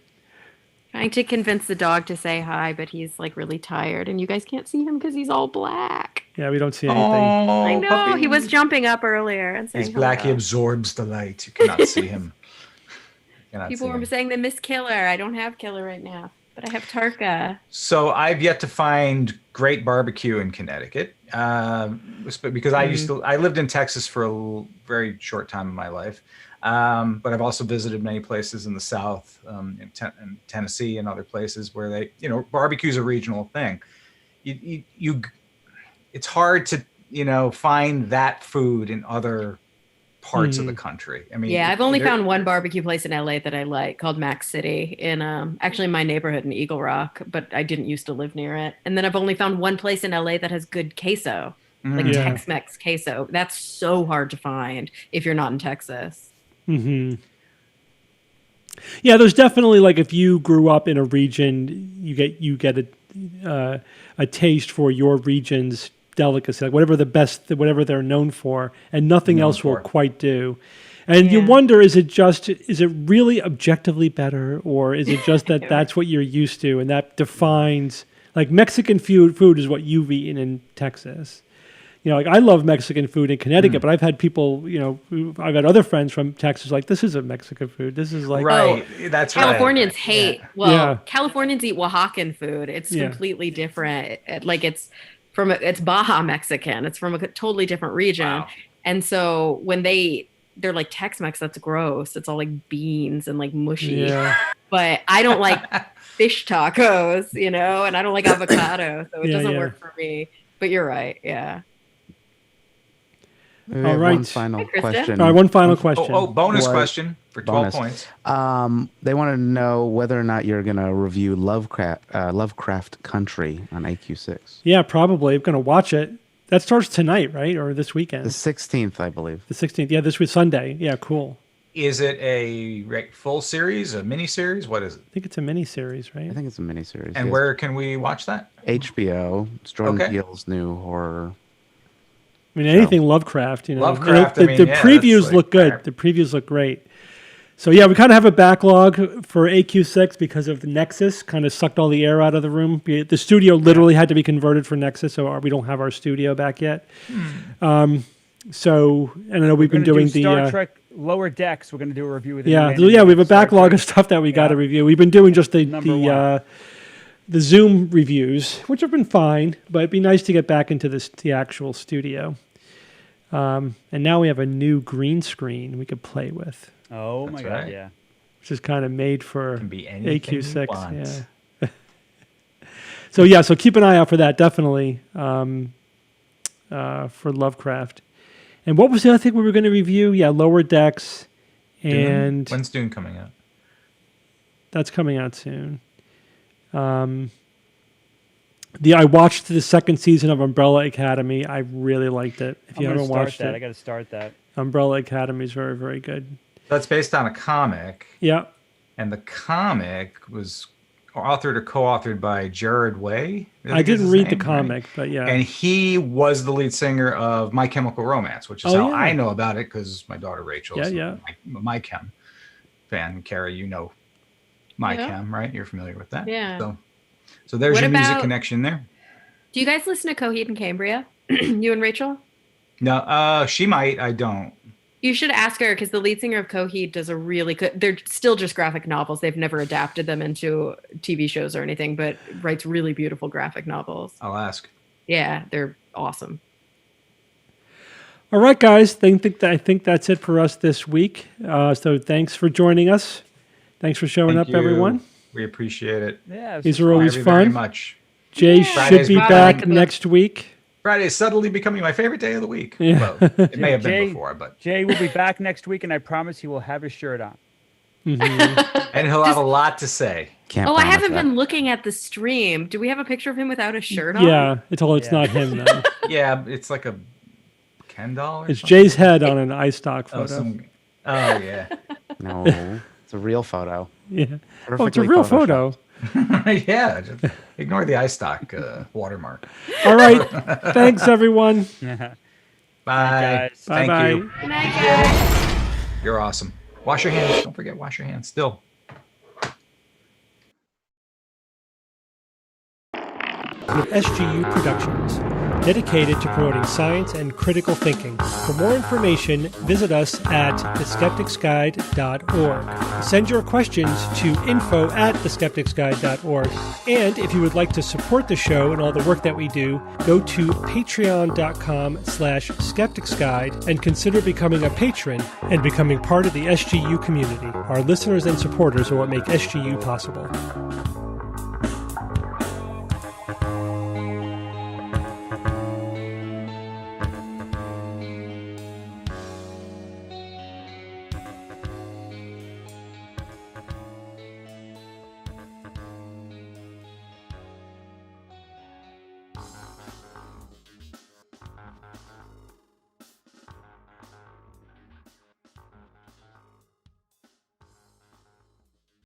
Trying to convince the dog to say hi, but he's like really tired, and you guys can't see him because he's all black. Yeah, we don't see anything. I know. He was jumping up earlier and saying He's black. He hello. absorbs the light. You cannot see him. People were saying they miss Killer. I don't have Killer right now, but I have Tarka. So I've yet to find great barbecue in Connecticut, because I lived in Texas for a very short time in my life, but I've also visited many places in the South, in Tennessee and other places where they, barbecue's a regional thing. It's hard to find that food in other parts of the country. I mean, Yeah, I've only found one barbecue place in LA that I like called Max City in actually my neighborhood in Eagle Rock, but I didn't used to live near it. And then I've only found one place in LA that has good queso, like Yeah. Tex-Mex queso. That's so hard to find if you're not in Texas. Mm-hmm. Yeah, there's definitely, like, if you grew up in a region, you get a taste for your region's delicacy, like whatever they're known for, and nothing else will quite do. And you wonder, is it really objectively better, or is it just that that's what you're used to, and that defines, like, Mexican food is what you've eaten in Texas. You know, like I love Mexican food in Connecticut, but I've had people, you know, I've had other friends from Texas like, this isn't Mexican food. This is like, Right. That's Californians right. hate. Yeah. Well, Yeah. Californians eat Oaxacan food. It's Yeah. completely different. Like it's Baja Mexican. It's from a totally different region. Wow. And so when they're like Tex-Mex, that's gross. It's all like beans and like mushy. yeah, But I don't like fish tacos, you know, and I don't like avocado, so it Yeah, doesn't yeah. work for me. But you're right. Yeah. We All have right. one final Hi, Krista. question. all right, one final question. Bonus What- question for 12 bonus. points. They want to know whether or not you're going to review Lovecraft Country on AQ6. Yeah, probably. I'm going to watch it. That starts tonight, right? Or this weekend? The 16th, I believe. The 16th. Yeah, this week, Sunday. Yeah, cool. Is it a full series, a mini series? What is it? I think it's a mini series, right? I think it's a miniseries. And yes. where can we watch that? HBO. It's Jordan Okay. Peele's new horror. I mean, anything Lovecraft, you know. Lovecraft, And I mean, the yeah, previews that's look like- good. The previews look great. So yeah, we kind of have a backlog for AQ6 because of the Nexus. Kind of sucked all the air out of the room. The studio literally had to be converted for Nexus, so we don't have our studio back yet. So, and I know we've been We're gonna doing do Star the Trek Lower Decks. We're going to do a review with yeah, we have a backlog of stuff that we got to Yeah. review. We've been doing just Number one. the Zoom reviews, which have been fine, but it'd be nice to get back into the actual studio. And now we have a new green screen we could play with, Oh my That's God! right. Yeah. which is kind of made for Can be anything you AQ6. want. Yeah. So keep an eye out for that, definitely, for Lovecraft. And what was the other thing we were going to review? Yeah, Lower Decks, Dune? and When's Dune coming out? that's coming out soon. I watched the second season of Umbrella Academy. I really liked it. If you I'm gonna haven't start watched that. it, I got to start that. Umbrella Academy is very, very good. That's based on a comic, Yeah. and the comic was authored or co-authored by Jared Way. I think is didn't his read the name, right? comic, but yeah. And he was the lead singer of My Chemical Romance, which is Oh, how yeah. I know about it because my daughter Rachel is Yeah, My Chem fan. Carrie, you know My Yeah. Chem, right? You're familiar with that. Yeah. So there's What your music about- connection there. Do you guys listen to Coheed and Cambria? You and Rachel? No, she might. I don't. You should ask her because the lead singer of Coheed does a really good. They're still just graphic novels. They've never adapted them into TV shows or anything, but writes really beautiful graphic novels. I'll ask. Yeah, they're awesome. All right, guys. I think that's it for us this week. So thanks for joining us. Thanks for showing Thank up, you. everyone. We appreciate it. Yeah. These are are always Very, very fun. much. Jay Friday's should be been back fun. next week. Friday is suddenly becoming my favorite day of the week. Yeah. Well, it may have Jay- been before, but Jay will be back next week, and I promise he will have his shirt on. and he'll have a lot to say. Can't Oh, I promise haven't that. been looking at the stream. Do we have a picture of him without a shirt on? Yeah, it's Yeah. not him then. Yeah, it's like a Ken doll. Or It's something. Jay's head on an iStock Oh, photo. oh yeah. No, it's a real photo. Yeah. Oh, it's a Perfectly real photoshopped. photo. Yeah. Just ignore the iStock watermark. All right. Thanks, everyone. Bye. guys. Thank Bye-bye. you. Good night, guys. You're awesome. Wash your hands. Don't forget, wash your hands still. With SGU Productions, dedicated to promoting science and critical thinking. For more information, visit us at theskepticsguide.org. Send your questions to info@theskepticsguide.org. And if you would like to support the show and all the work that we do, go to patreon.com/skepticsguide and consider becoming a patron and becoming part of the SGU community. Our listeners and supporters are what make SGU possible.